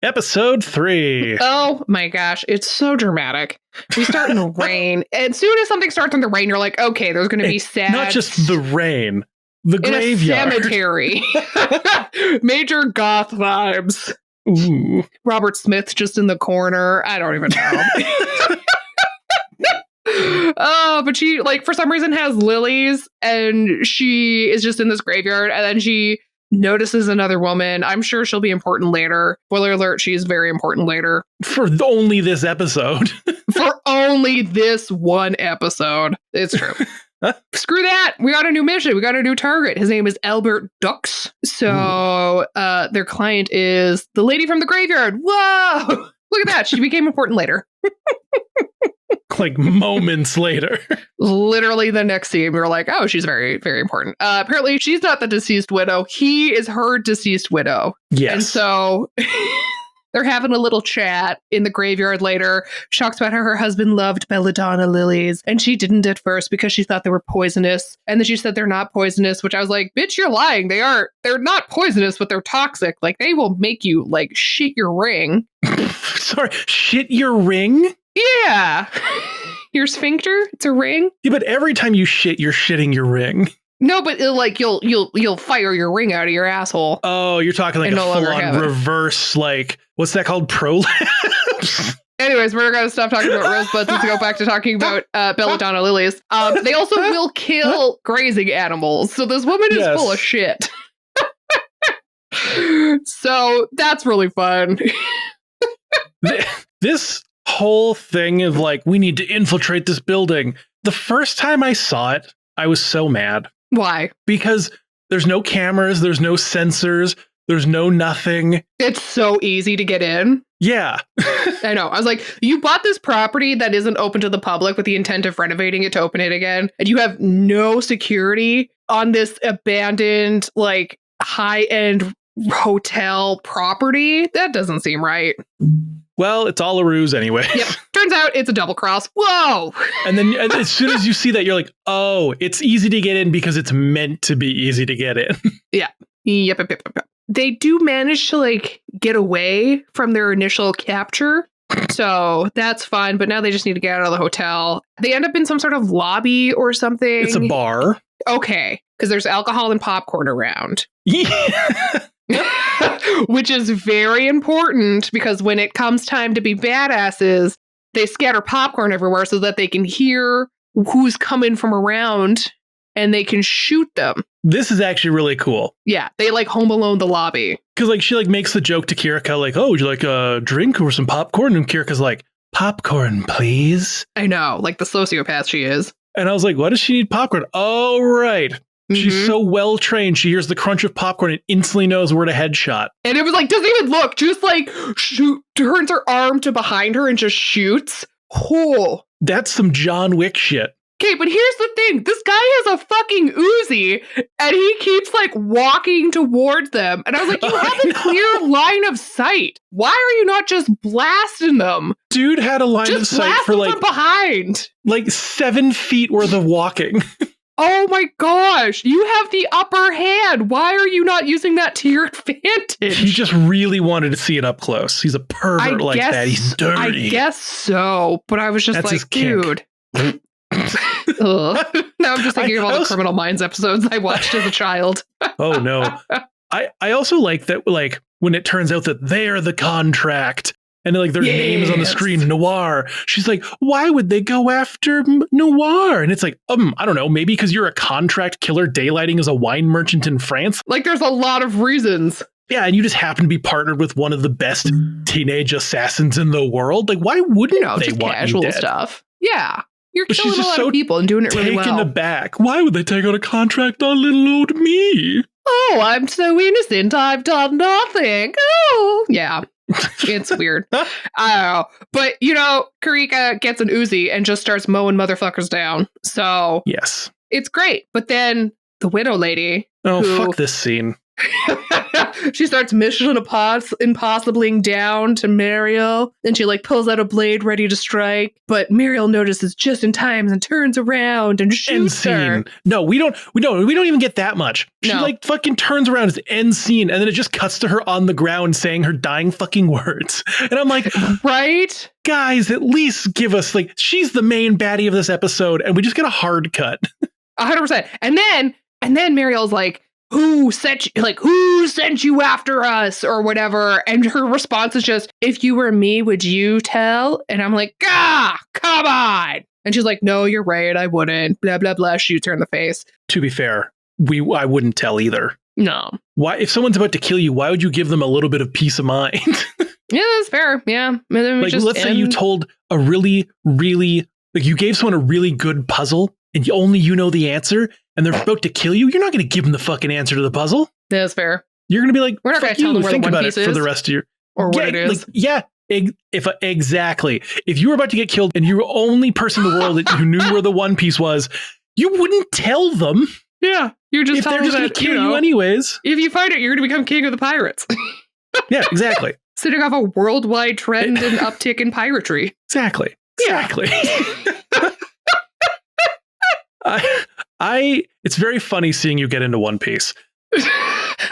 Episode 3. Oh my gosh, it's so dramatic. We start in the rain. As soon as something starts in the rain, you're like, okay, there's going to be sad. Not just the rain, the graveyard. A cemetery. Major goth vibes. Ooh. Robert Smith just in the corner. I don't even know. Oh, but she, like, for some reason has lilies, and she is just in this graveyard, and then she notices another woman. I'm sure she'll be important later. Spoiler alert, she's very important later. For only this episode. For only this one episode. It's true. Screw that. We got a new mission. We got a new target. His name is Albert Dux. So their client is the lady from the graveyard. Whoa! Look at that. She became important later. Like moments later. Literally the next scene, we were like, oh, she's very, very important. Apparently, she's not the deceased widow. He is her deceased widow. Yes. And so they're having a little chat in the graveyard later. She talks about how her husband loved belladonna lilies, and she didn't at first because she thought they were poisonous. And then she said they're not poisonous, which I was like, bitch, you're lying. They're not poisonous, but they're toxic. Like, they will make you, like, shit your ring. Sorry, shit your ring? Yeah. Your sphincter? It's a ring? Yeah, but every time you shit, you're shitting your ring. No, but like you'll fire your ring out of your asshole. Oh, you're talking like a full-on reverse, like, what's that called? Prolapse? Anyways, we're going to stop talking about rosebuds and go back to talking about belladonna lilies. They also will kill grazing animals. So this woman is full of shit. So that's really fun. This whole thing of like, we need to infiltrate this building. The first time I saw it, I was so mad. Why? Because there's no cameras, there's no sensors, there's no nothing. It's so easy to get in. Yeah. I know. I was like, you bought this property that isn't open to the public with the intent of renovating it to open it again, and you have no security on this abandoned, like, high-end hotel property? That doesn't seem right. Well, it's all a ruse anyway. Yep. Turns out it's a double cross. Whoa! And then as soon as you see that, you're like, oh, it's easy to get in because it's meant to be easy to get in. Yeah. Yep. They do manage to, like, get away from their initial capture. So that's fun. But now they just need to get out of the hotel. They end up in some sort of lobby or something. It's a bar. Okay. Because there's alcohol and popcorn around. Yeah. Which is very important because when it comes time to be badasses, they scatter popcorn everywhere so that they can hear who's coming from around and they can shoot them. This is actually really cool. Yeah, they like Home Alone the lobby. Because like she like makes the joke to Kirika like, oh, would you like a drink or some popcorn? And Kirika's like, popcorn, please. I know, like the sociopath she is. And I was like, why does she need popcorn? Oh, right. She's so well trained. She hears the crunch of popcorn and instantly knows where to headshot. And it was like, doesn't even look, just like turns her arm to behind her and just shoots. Oh, that's some John Wick shit. Okay, but here's the thing. This guy has a fucking Uzi and he keeps like walking towards them. And I was like, you have a clear line of sight. Why are you not just blasting them? Dude had a line of sight for like from behind. Like 7 feet worth of walking. Oh my gosh, you have the upper hand. Why are you not using that to your advantage? He just really wanted to see it up close. He's a pervert like that. He's dirty. I guess so. But I was just like, dude. Now I'm just thinking of all the Criminal Minds episodes I watched as a child. Oh no. I also like that, like, when it turns out that they're the contract and like their name is on the screen, Noir. She's like, why would they go after Noir? And it's like, I don't know, maybe because you're a contract killer daylighting as a wine merchant in France. Like, there's a lot of reasons. Yeah, and you just happen to be partnered with one of the best teenage assassins in the world. Like, why wouldn't they just want casual you dead? stuff. Yeah. You're But she's killing a just lot so of people and doing it really Taken well. aback. Why would they take out a contract on little old me? Oh, I'm so innocent. I've done nothing. Oh, yeah. It's weird. I don't know. But, Karika gets an Uzi and just starts mowing motherfuckers down. So, yes, it's great. But then the widow lady. Oh, fuck this scene. She starts Mission Impossibling down to Mariel, and she pulls out a blade ready to strike. But Mariel notices just in time and turns around and shoots her. No, we don't even get that much. She fucking turns around as end scene, and then it just cuts to her on the ground saying her dying fucking words. And I'm like, right? Guys, at least give us she's the main baddie of this episode, and we just get a hard cut. 100%. And then Mariel's like, who sent you after us or whatever? And her response is just, if you were me, would you tell? And I'm like, come on. And she's like, no, you're right. I wouldn't. Blah, blah, blah. Shoots her in the face. To be fair, I wouldn't tell either. No. Why? If someone's about to kill you, why would you give them a little bit of peace of mind? Yeah, that's fair. Yeah. Let's say you told a really, really, you gave someone a really good puzzle and only you know the answer, and they're about to kill you. You're not going to give them the fucking answer to the puzzle. Yeah, that's fair. You're going to be like, we're not going to tell them where think the One about Piece it for is the rest of your or what it is. Exactly. If you were about to get killed and you're the only person in the world who knew where the One Piece was, you wouldn't tell them. Yeah, you're just if they're just going to kill you anyways. If you find it, you're going to become king of the pirates. Yeah, exactly. Setting off a worldwide trend and uptick in piratery. Exactly. Yeah. It's very funny seeing you get into One Piece.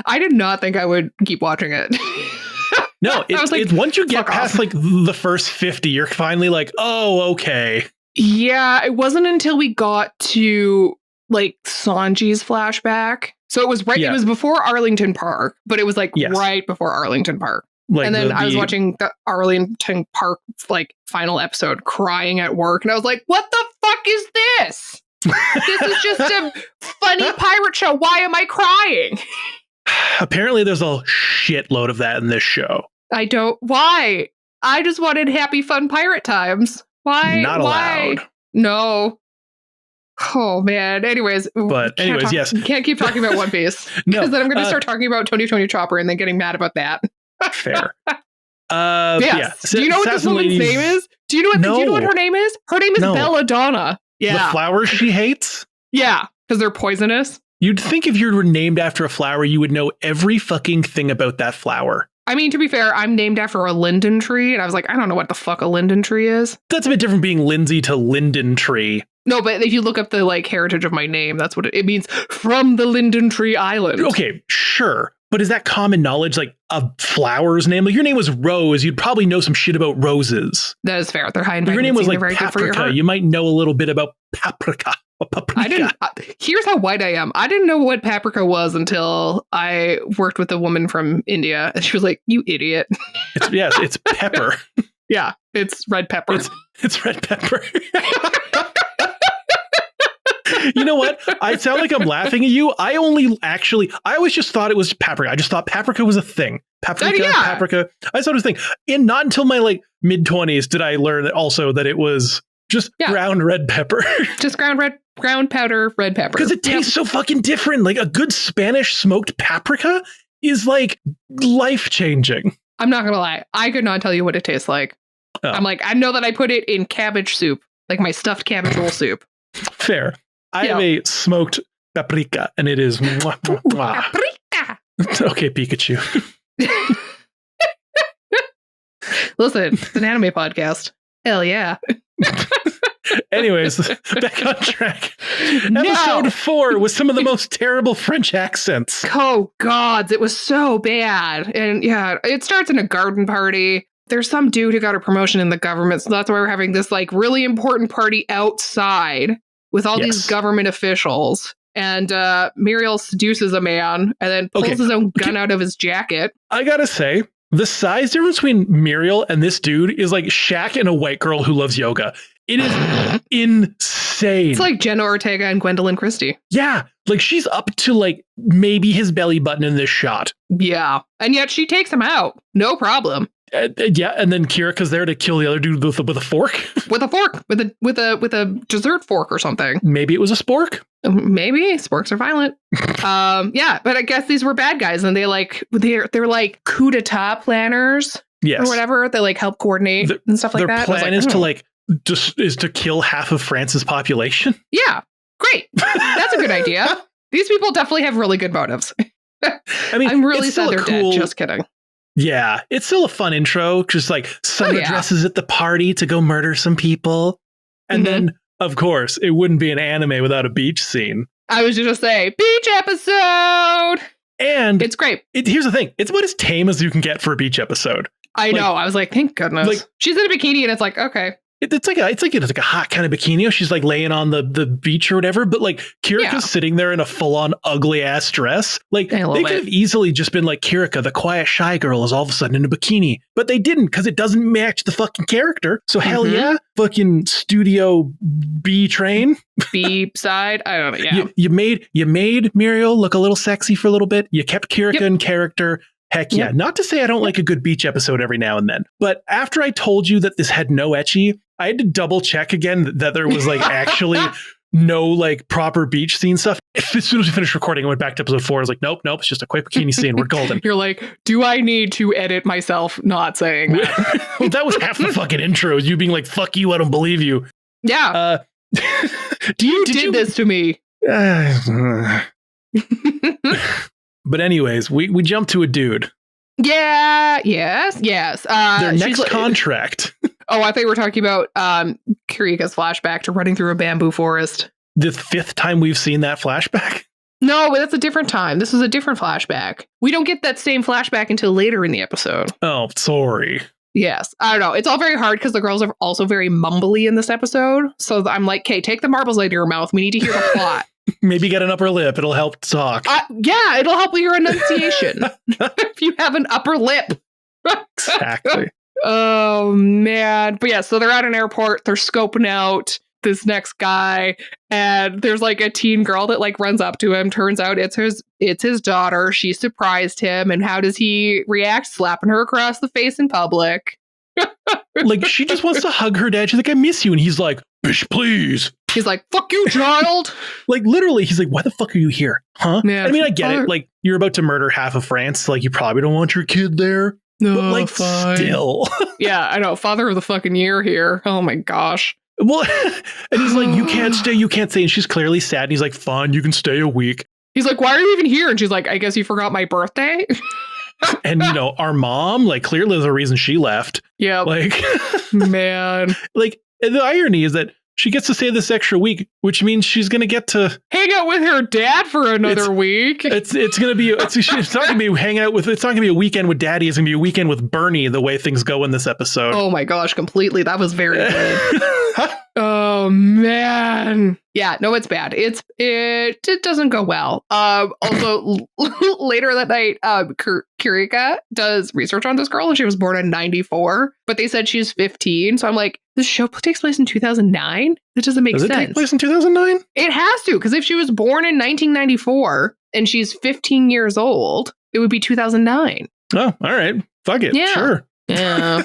I did not think I would keep watching it. No, it's once you get past the first 50, you're finally like, oh, okay. Yeah, it wasn't until we got to Sanji's flashback. So it was it was before Arlington Park, but it was right before Arlington Park. And then I was watching the Arlington Park final episode crying at work, and I was like, what the fuck is this? This is just a funny pirate show. Why am I crying? Apparently there's a shitload of that in this show. Why? I just wanted happy, fun pirate times. Why? Not allowed. No. Oh, man. Anyways, yes. Can't keep talking about One Piece. No. Because then I'm going to start talking about Tony Chopper and then getting mad about that. Fair. Yes. Do you know what this woman's name is? Do you know what her name is? Her name is Belladonna. Yeah. The flowers she hates? Yeah, because they're poisonous. You'd think if you were named after a flower, you would know every fucking thing about that flower. I mean, to be fair, I'm named after a linden tree, and I was like, I don't know what the fuck a linden tree is. That's a bit different being Lindsay to linden tree. No, but if you look up the heritage of my name, that's what it means, from the Linden Tree Island. Okay, sure. But is that common knowledge, a flower's name? Your name was Rose, you'd probably know some shit about roses. That is fair. They're high in your name was very Paprika. Good for your heart. You might know a little bit about paprika. I didn't. Here's how white I am. I didn't know what paprika was until I worked with a woman from India, and she was like, "You idiot." It's pepper. Yeah, it's red pepper. It's red pepper. You know what? I sound like I'm laughing at you. I always just thought it was paprika. I just thought paprika was a thing. Paprika. I thought it was a thing. And not until my mid-20s did I learn that it was just ground red pepper. Just ground powder red pepper. Because it tastes so fucking different. A good Spanish smoked paprika is life-changing. I'm not going to lie. I could not tell you what it tastes like. Oh. I'm I know that I put it in cabbage soup, my stuffed cabbage roll soup. Fair. I have a smoked paprika, and it is mwah, mwah, mwah. Paprika. Okay, Pikachu. Listen, it's an anime podcast. Hell yeah. Anyways, back on track. Episode 4 was some of the most terrible French accents. Oh, gods, it was so bad. And yeah, it starts in a garden party. There's some dude who got a promotion in the government, so that's why we're having this really important party outside with all these government officials. And Muriel seduces a man and then pulls his own gun out of his jacket. I gotta say, the size difference between Muriel and this dude is like Shaq and a white girl who loves yoga. It is insane. It's like Jenna Ortega and Gwendolyn Christie. Yeah, like she's up to like maybe his belly button in this shot. Yeah, and yet she takes him out, no problem. Yeah, and then Kirika's there to kill the other dude with a fork. With a fork, with a dessert fork or something. Maybe it was a spork. Maybe sporks are violent. Yeah, but I guess these were bad guys, and they're like coup d'etat planners, yes, or whatever. They like help coordinate and stuff like that. Their plan is to like is to kill half of France's population. Yeah, great. That's a good idea. These people definitely have really good motives. I mean, I'm really sad they're dead. Just kidding. Yeah, it's still a fun intro. Just like Summer dresses at the party to go murder some people. And then, of course, it wouldn't be an anime without a beach scene. I was just going to say, beach episode! And it's great. Here's the thing. It's about as tame as you can get for a beach episode. I know. I was like, thank goodness. Like, she's in a bikini and it's like, okay. It's like a hot kind of bikini. She's like laying on the beach or whatever. But like Kirika's sitting there in a full on ugly ass dress. Like they could have easily just been like, Kirika, the quiet shy girl, is all of a sudden in a bikini. But they didn't, because it doesn't match the fucking character. So hell yeah, fucking Studio B train. B side. I don't know. Yeah. You made Muriel look a little sexy for a little bit. You kept Kirika in character. Heck yeah. Not to say I don't like a good beach episode every now and then, but after I told you that this had no ecchi, I had to double check again that there was like actually no like proper beach scene stuff. As soon as we finished recording, I went back to episode 4. I was like, nope, it's just a quick bikini scene. We're golden. You're like, do I need to edit myself not saying that? Well, that was half the fucking intro. You being like, fuck you, I don't believe you. Yeah. Did you this to me. But anyways, we jump to a dude. Yeah. Yes. Their next contract. Oh, I thought you were talking about Kirika's flashback to running through a bamboo forest. The 5th time we've seen that flashback? No, but that's a different time. This is a different flashback. We don't get that same flashback until later in the episode. Oh, sorry. Yes. I don't know. It's all very hard because the girls are also very mumbly in this episode. So I'm like, okay, take the marbles out of your mouth. We need to hear the plot. Maybe get an upper lip. It'll help talk. Yeah, it'll help with your enunciation. If you have an upper lip. Exactly. Oh, man. But yeah, so they're at an airport. They're scoping out this next guy. And there's like a teen girl that like runs up to him. Turns out it's his daughter. She surprised him. And how does he react? Slapping her across the face in public. Like, she just wants to hug her dad. She's like, I miss you. And he's like, bitch, please. He's like, fuck you, child. Like, literally, he's like, why the fuck are you here? Huh? Yeah, I mean, I get it. Like, you're about to murder half of France. Like, you probably don't want your kid there. No, but, like, fine. Still. Yeah, I know. Father of the fucking year here. Oh, my gosh. Well, and he's like, you can't stay. And she's clearly sad. And he's like, fine, you can stay a week. He's like, why are you even here? And she's like, I guess you forgot my birthday. And, you know, our mom, like, clearly there's a reason she left. Yeah. Like, man. Like, the irony is that she gets to stay this extra week, which means she's going to get to hang out with her dad for another week. It's going to be, it's not going to be hanging out with, it's not going to be a weekend with daddy. It's going to be a weekend with Bernie, the way things go in this episode. Oh my gosh, completely. That was very good. Oh man. Yeah, no, it's bad. It doesn't go well. Also later that night, Kirika does research on this girl and she was born in 94, but they said she's 15. So I'm like, this show takes place in 2009? That doesn't make sense. Does it take place in 2009? It has to, because if she was born in 1994 and she's 15 years old, it would be 2009. Oh, all right. Fuck it. Yeah. Sure. Yeah.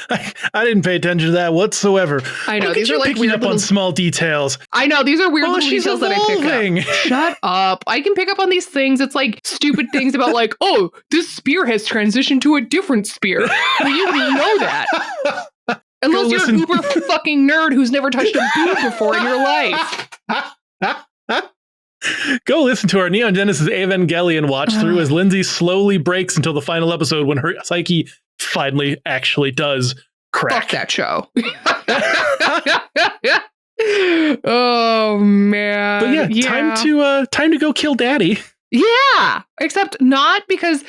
I didn't pay attention to that whatsoever. I know. These are like picking up on small details. I know. These are weird little details that I pick up. Shut up. I can pick up on these things. It's like stupid things about like, oh, this spear has transitioned to a different spear. Well, you know that. Unless you're an uber fucking nerd who's never touched a boob before in your life. Go listen to our Neon Genesis Evangelion watch through as Lindsay slowly breaks until the final episode when her psyche finally actually does crack. Fuck that show. Oh man. But yeah, time to go kill daddy. Yeah, except not, because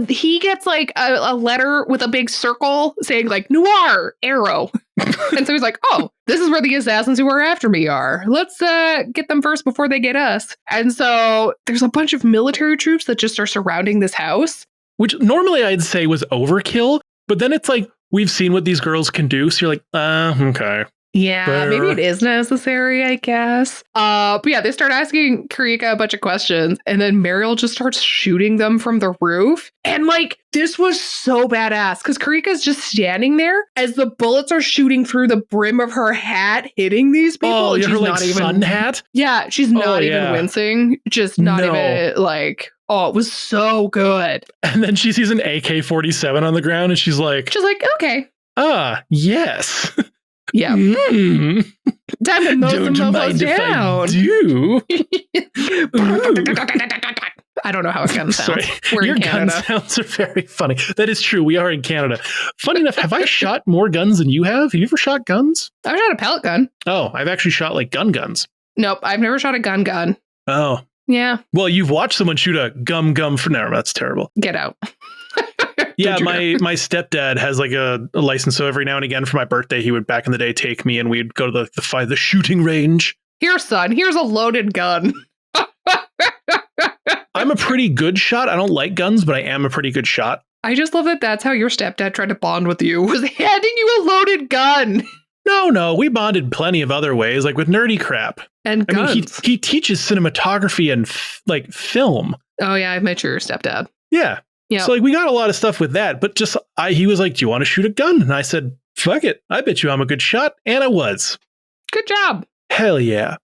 he gets like a letter with a big circle saying like Noir arrow. And so he's like, oh, this is where the assassins who are after me are. Let's get them first before they get us. And so there's a bunch of military troops that just are surrounding this house. Which normally I'd say was overkill. But then it's like, we've seen what these girls can do. So you're like, okay. Yeah, maybe it is necessary, I guess. But yeah, they start asking Karika a bunch of questions, and then Mariel just starts shooting them from the roof. And like, this was so badass because Karika's just standing there as the bullets are shooting through the brim of her hat, hitting these people. Oh, and her she's like not even sun hat? Yeah, she's not even wincing. Just not even like, oh, it was so good. And then she sees an AK-47 on the ground and she's like, okay. Ah, yes. Yeah. Mm. Time to mow some mofos down. I do. I don't know how a gun sounds. Sorry. Your gun sounds are very funny. That is true. We are in Canada. Funny enough, have I shot more guns than you have? Have you ever shot guns? I've shot a pellet gun. Oh, I've actually shot like guns. Nope, I've never shot a gun. Oh. Yeah. Well, you've watched someone shoot a gum for now. That's terrible. Get out. Yeah, my stepdad has like a license, so every now and again for my birthday, he would back in the day take me and we'd go to the shooting range. Here, son, here's a loaded gun. I'm a pretty good shot. I don't like guns, but I am a pretty good shot. I just love that that's how your stepdad tried to bond with you, was handing you a loaded gun. No, we bonded plenty of other ways, like with nerdy crap. And guns. I mean, he teaches cinematography and like film. Oh yeah, I've met your stepdad. Yeah. Yep. So like we got a lot of stuff with that, but just he was like, "Do you want to shoot a gun?" And I said, "Fuck it. I bet you I'm a good shot." And I was. Good job. Hell yeah.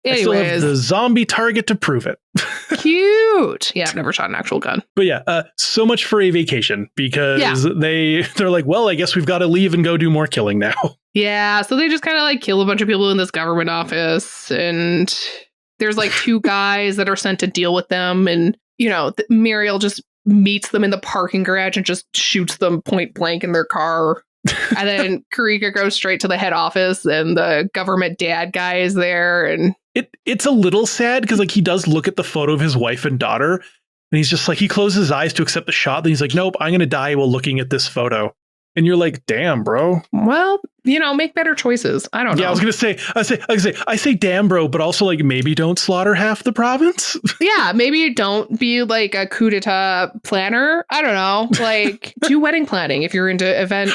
Anyways. I still have the zombie target to prove it. Cute. Yeah, I've never shot an actual gun. But yeah, so much for a vacation because they're like, well, I guess we've got to leave and go do more killing now. Yeah, so they just kind of like kill a bunch of people in this government office, and there's like two guys that are sent to deal with them, and you know, Mariel just meets them in the parking garage and just shoots them point blank in their car. And then Karika goes straight to the head office and the government dad guy is there. And it's a little sad because like he does look at the photo of his wife and daughter and he's just like, he closes his eyes to accept the shot. Then he's like, nope, I'm going to die while looking at this photo. And you're like, damn, bro. Well, you know, make better choices. I don't know. Yeah, I say, damn, bro, but also like maybe don't slaughter half the province. Yeah, maybe don't be like a coup d'etat planner. I don't know. Like do wedding planning if you're into event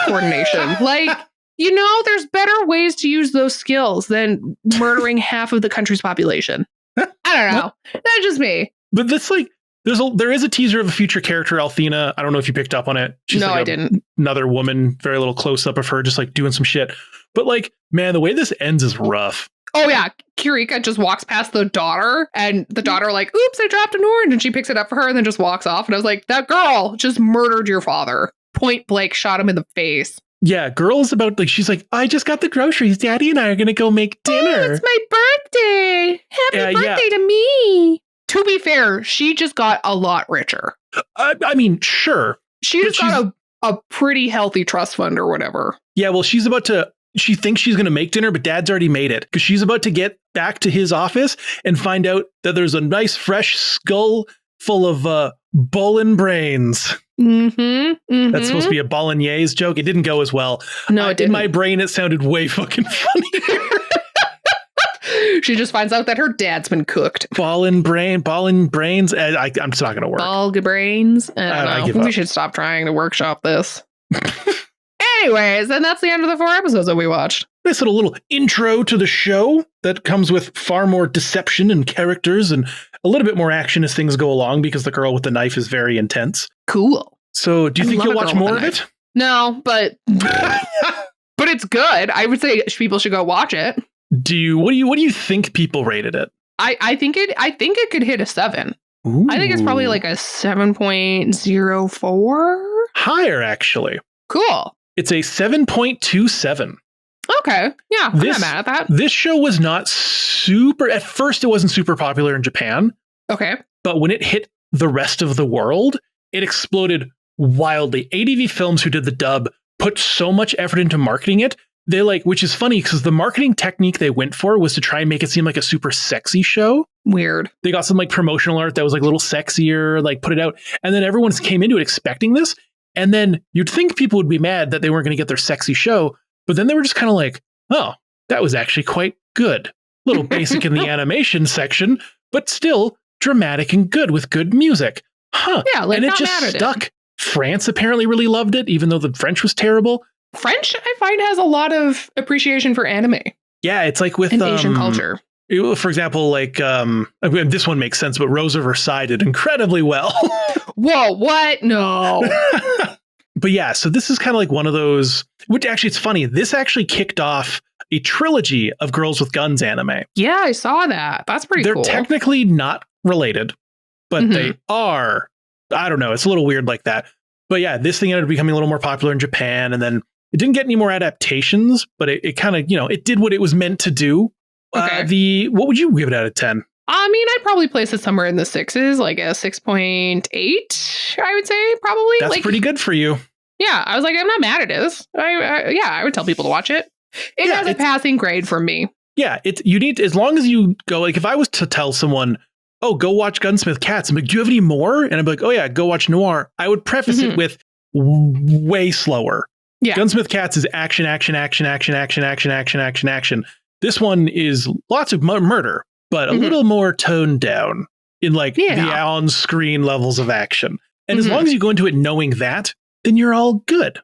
coordination. Like, you know, there's better ways to use those skills than murdering half of the country's population. I don't know. That's just me. But that's like, there is a teaser of a future character, Althena. I don't know if you picked up on it. She's I didn't. Another woman, very little close up of her, just like doing some shit. But like, man, the way this ends is rough. Oh yeah, Karika just walks past the daughter, and the daughter like, "Oops, I dropped an orange," and she picks it up for her, and then just walks off. And I was like, that girl just murdered your father, point blank, shot him in the face. Yeah, girl's about like she's like, I just got the groceries. Daddy and I are gonna go make dinner. Oh, it's my birthday. Happy birthday to me. To be fair, she just got a lot richer. I mean, sure. She just got a pretty healthy trust fund or whatever. Yeah, well, she thinks she's going to make dinner, but dad's already made it because she's about to get back to his office and find out that there's a nice fresh skull full of bowling brains. Mm-hmm. That's supposed to be a bolognese joke. It didn't go as well. No, it didn't. In my brain, it sounded way fucking funny. She just finds out that her dad's been cooked. Ballin' brains. I'm just not going to work. Ball brains. I don't know. We should stop trying to workshop this. Anyways, and that's the end of the 4 episodes that we watched. Nice little intro to the show that comes with far more deception and characters and a little bit more action as things go along because the girl with the knife is very intense. Cool. So do you think you'll watch more of it? No, but it's good. I would say people should go watch it. What do you think people rated it? I think it could hit a 7. Ooh. I think it's probably like a 7.04. Higher, actually. Cool. It's a 7.27. Okay. Yeah, I'm not mad at that. This show was not at first it wasn't super popular in Japan. Okay. But when it hit the rest of the world, it exploded wildly. ADV Films, who did the dub, put so much effort into marketing it. They which is funny because the marketing technique they went for was to try and make it seem like a super sexy show. Weird. They got some promotional art that was a little sexier, put it out. And then everyone came into it expecting this. And then you'd think people would be mad that they weren't going to get their sexy show. But then they were just kind of like, oh, that was actually quite good. A little basic in the animation section, but still dramatic and good with good music. Huh. Yeah, and it just stuck. France apparently really loved it, even though the French was terrible. French, I find, has a lot of appreciation for anime Yeah, it's like with and Asian culture. For example, like this one makes sense, but Rose of Versailles did incredibly well. Whoa, what? No. But yeah, so this is kind of like one of those, which actually it's funny. This actually kicked off a trilogy of Girls with Guns anime. Yeah, I saw that. That's pretty They're cool. technically not related, but they are. I don't know. It's a little weird like that. But yeah, this thing ended up becoming a little more popular in Japan, and then it didn't get any more adaptations, but it kind of, it did what it was meant to do. Okay. What would you give it out of 10? I mean, I'd probably place it somewhere in the 6s, like a 6.8, I would say, probably. That's like, pretty good for you. Yeah, I was like, I'm not mad at this. I would tell people to watch it. It has a passing grade from me. Yeah, you need, as long as you go, like if I was to tell someone, oh, go watch Gunsmith Cats, I'm like, do you have any more? And I'm like, oh yeah, go watch Noir. I would preface it with way slower. Yeah. Gunsmith Cats is action, action, action, action, action, action, action, action, action. This one is lots of murder, but a little more toned down in like the on-screen levels of action. And as long as you go into it knowing that, then you're all good.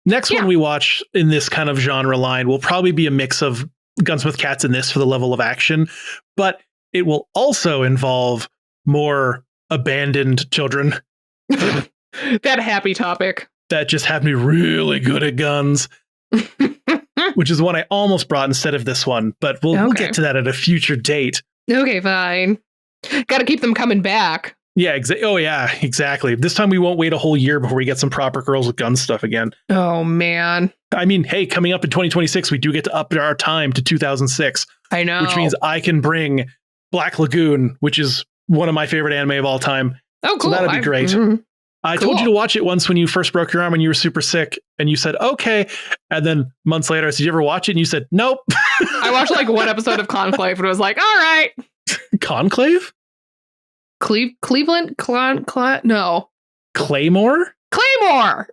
Next one we watch in this kind of genre line will probably be a mix of Gunsmith Cats and this for the level of action, but it will also involve more abandoned children. That happy topic. That just have me really good at guns. Which is one I almost brought instead of this one, but we'll get to that at a future date. Okay, fine. Got to keep them coming back. Yeah, exactly. This time we won't wait a whole year before we get some proper Girls with Guns stuff again. Oh, man. I mean, hey, coming up in 2026, we do get to up our time to 2006. I know. Which means I can bring Black Lagoon, which is one of my favorite anime of all time. Oh, cool. So that'd be great. I told you to watch it once when you first broke your arm and you were super sick, and you said, okay. And then months later, I said, did you ever watch it? And you said, nope. I watched like one episode of Conclave and was like, all right. Conclave? Cleveland? No. Claymore? Claymore!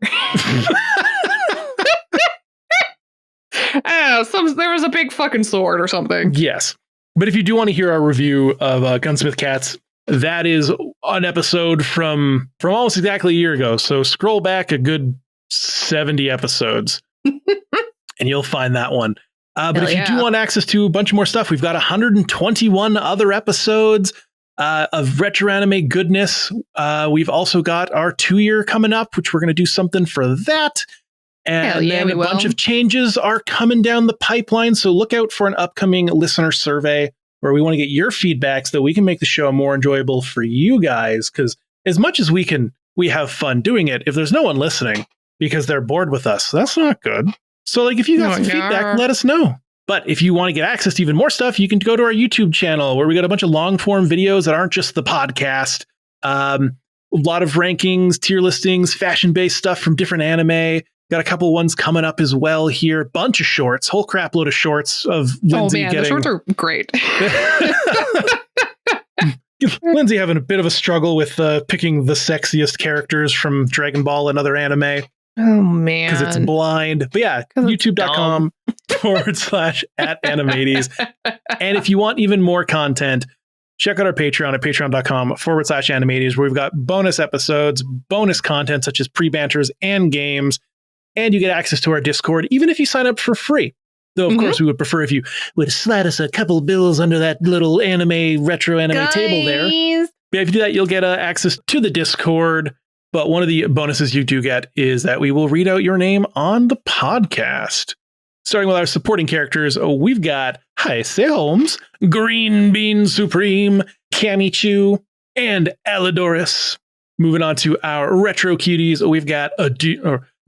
I don't know, there was a big fucking sword or something. Yes. But if you do want to hear our review of Gunsmith Cats, that is an episode from almost exactly a year ago. So scroll back a good 70 episodes and you'll find that one. But if you do want access to a bunch more stuff, we've got 121 other episodes of retro anime goodness. We've also got our 2-year coming up, which we're going to do something for that. And then a bunch of changes are coming down the pipeline. So look out for an upcoming listener survey where we want to get your feedback so that we can make the show more enjoyable for you guys. Because as much as we have fun doing it, if there's no one listening because they're bored with us, that's not good. So like if you got some feedback, let us know. But if you want to get access to even more stuff, you can go to our YouTube channel where we got a bunch of long form videos that aren't just the podcast. A lot of rankings, tier listings, fashion based stuff from different anime. Got a couple ones coming up as well here. Bunch of shorts, whole crap load of shorts of Lindsay the shorts are great. Lindsay having a bit of a struggle with picking the sexiest characters from Dragon Ball and other anime. Oh, man. Because it's blind. But yeah, youtube.com/@animates. And if you want even more content, check out our Patreon at patreon.com/animates, where we've got bonus episodes, bonus content such as pre-banters and games. And you get access to our Discord, even if you sign up for free. Though, of course, we would prefer if you would slide us a couple of bills under that little retro anime table there. But if you do that, you'll get access to the Discord. But one of the bonuses you do get is that we will read out your name on the podcast. Starting with our supporting characters, we've got Heise Holmes, Green Bean Supreme, Kamichu, and Allodoris. Moving on to our retro cuties, we've got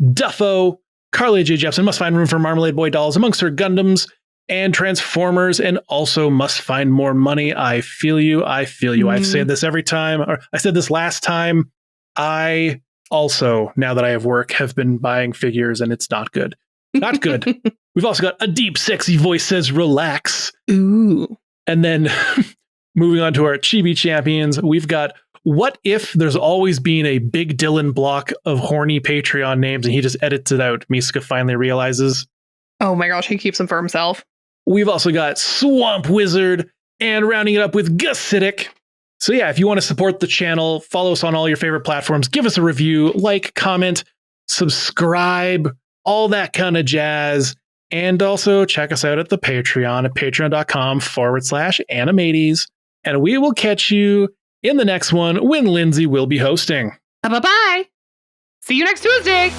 Duffo, Carly J. Jepsen, must find room for Marmalade Boy dolls amongst her Gundams and Transformers, and also must find more money. I feel you. I've said this every time, or I said this last time. I also, now that I have work, have been buying figures, and it's not good. Not good. We've also got a deep, sexy voice says relax. Ooh. And then moving on to our Chibi champions, we've got What If There's Always Been a Big Dylan block of horny Patreon names and he just edits it out. Misuka finally realizes. Oh my gosh, he keeps them for himself. We've also got Swamp Wizard and rounding it up with Gusidic. So yeah, if you want to support the channel, follow us on all your favorite platforms, give us a review, like, comment, subscribe, all that kind of jazz. And also check us out at the Patreon at patreon.com/animates. And we will catch you in the next one when Lindsay will be hosting. Bye-bye. See you next Tuesday.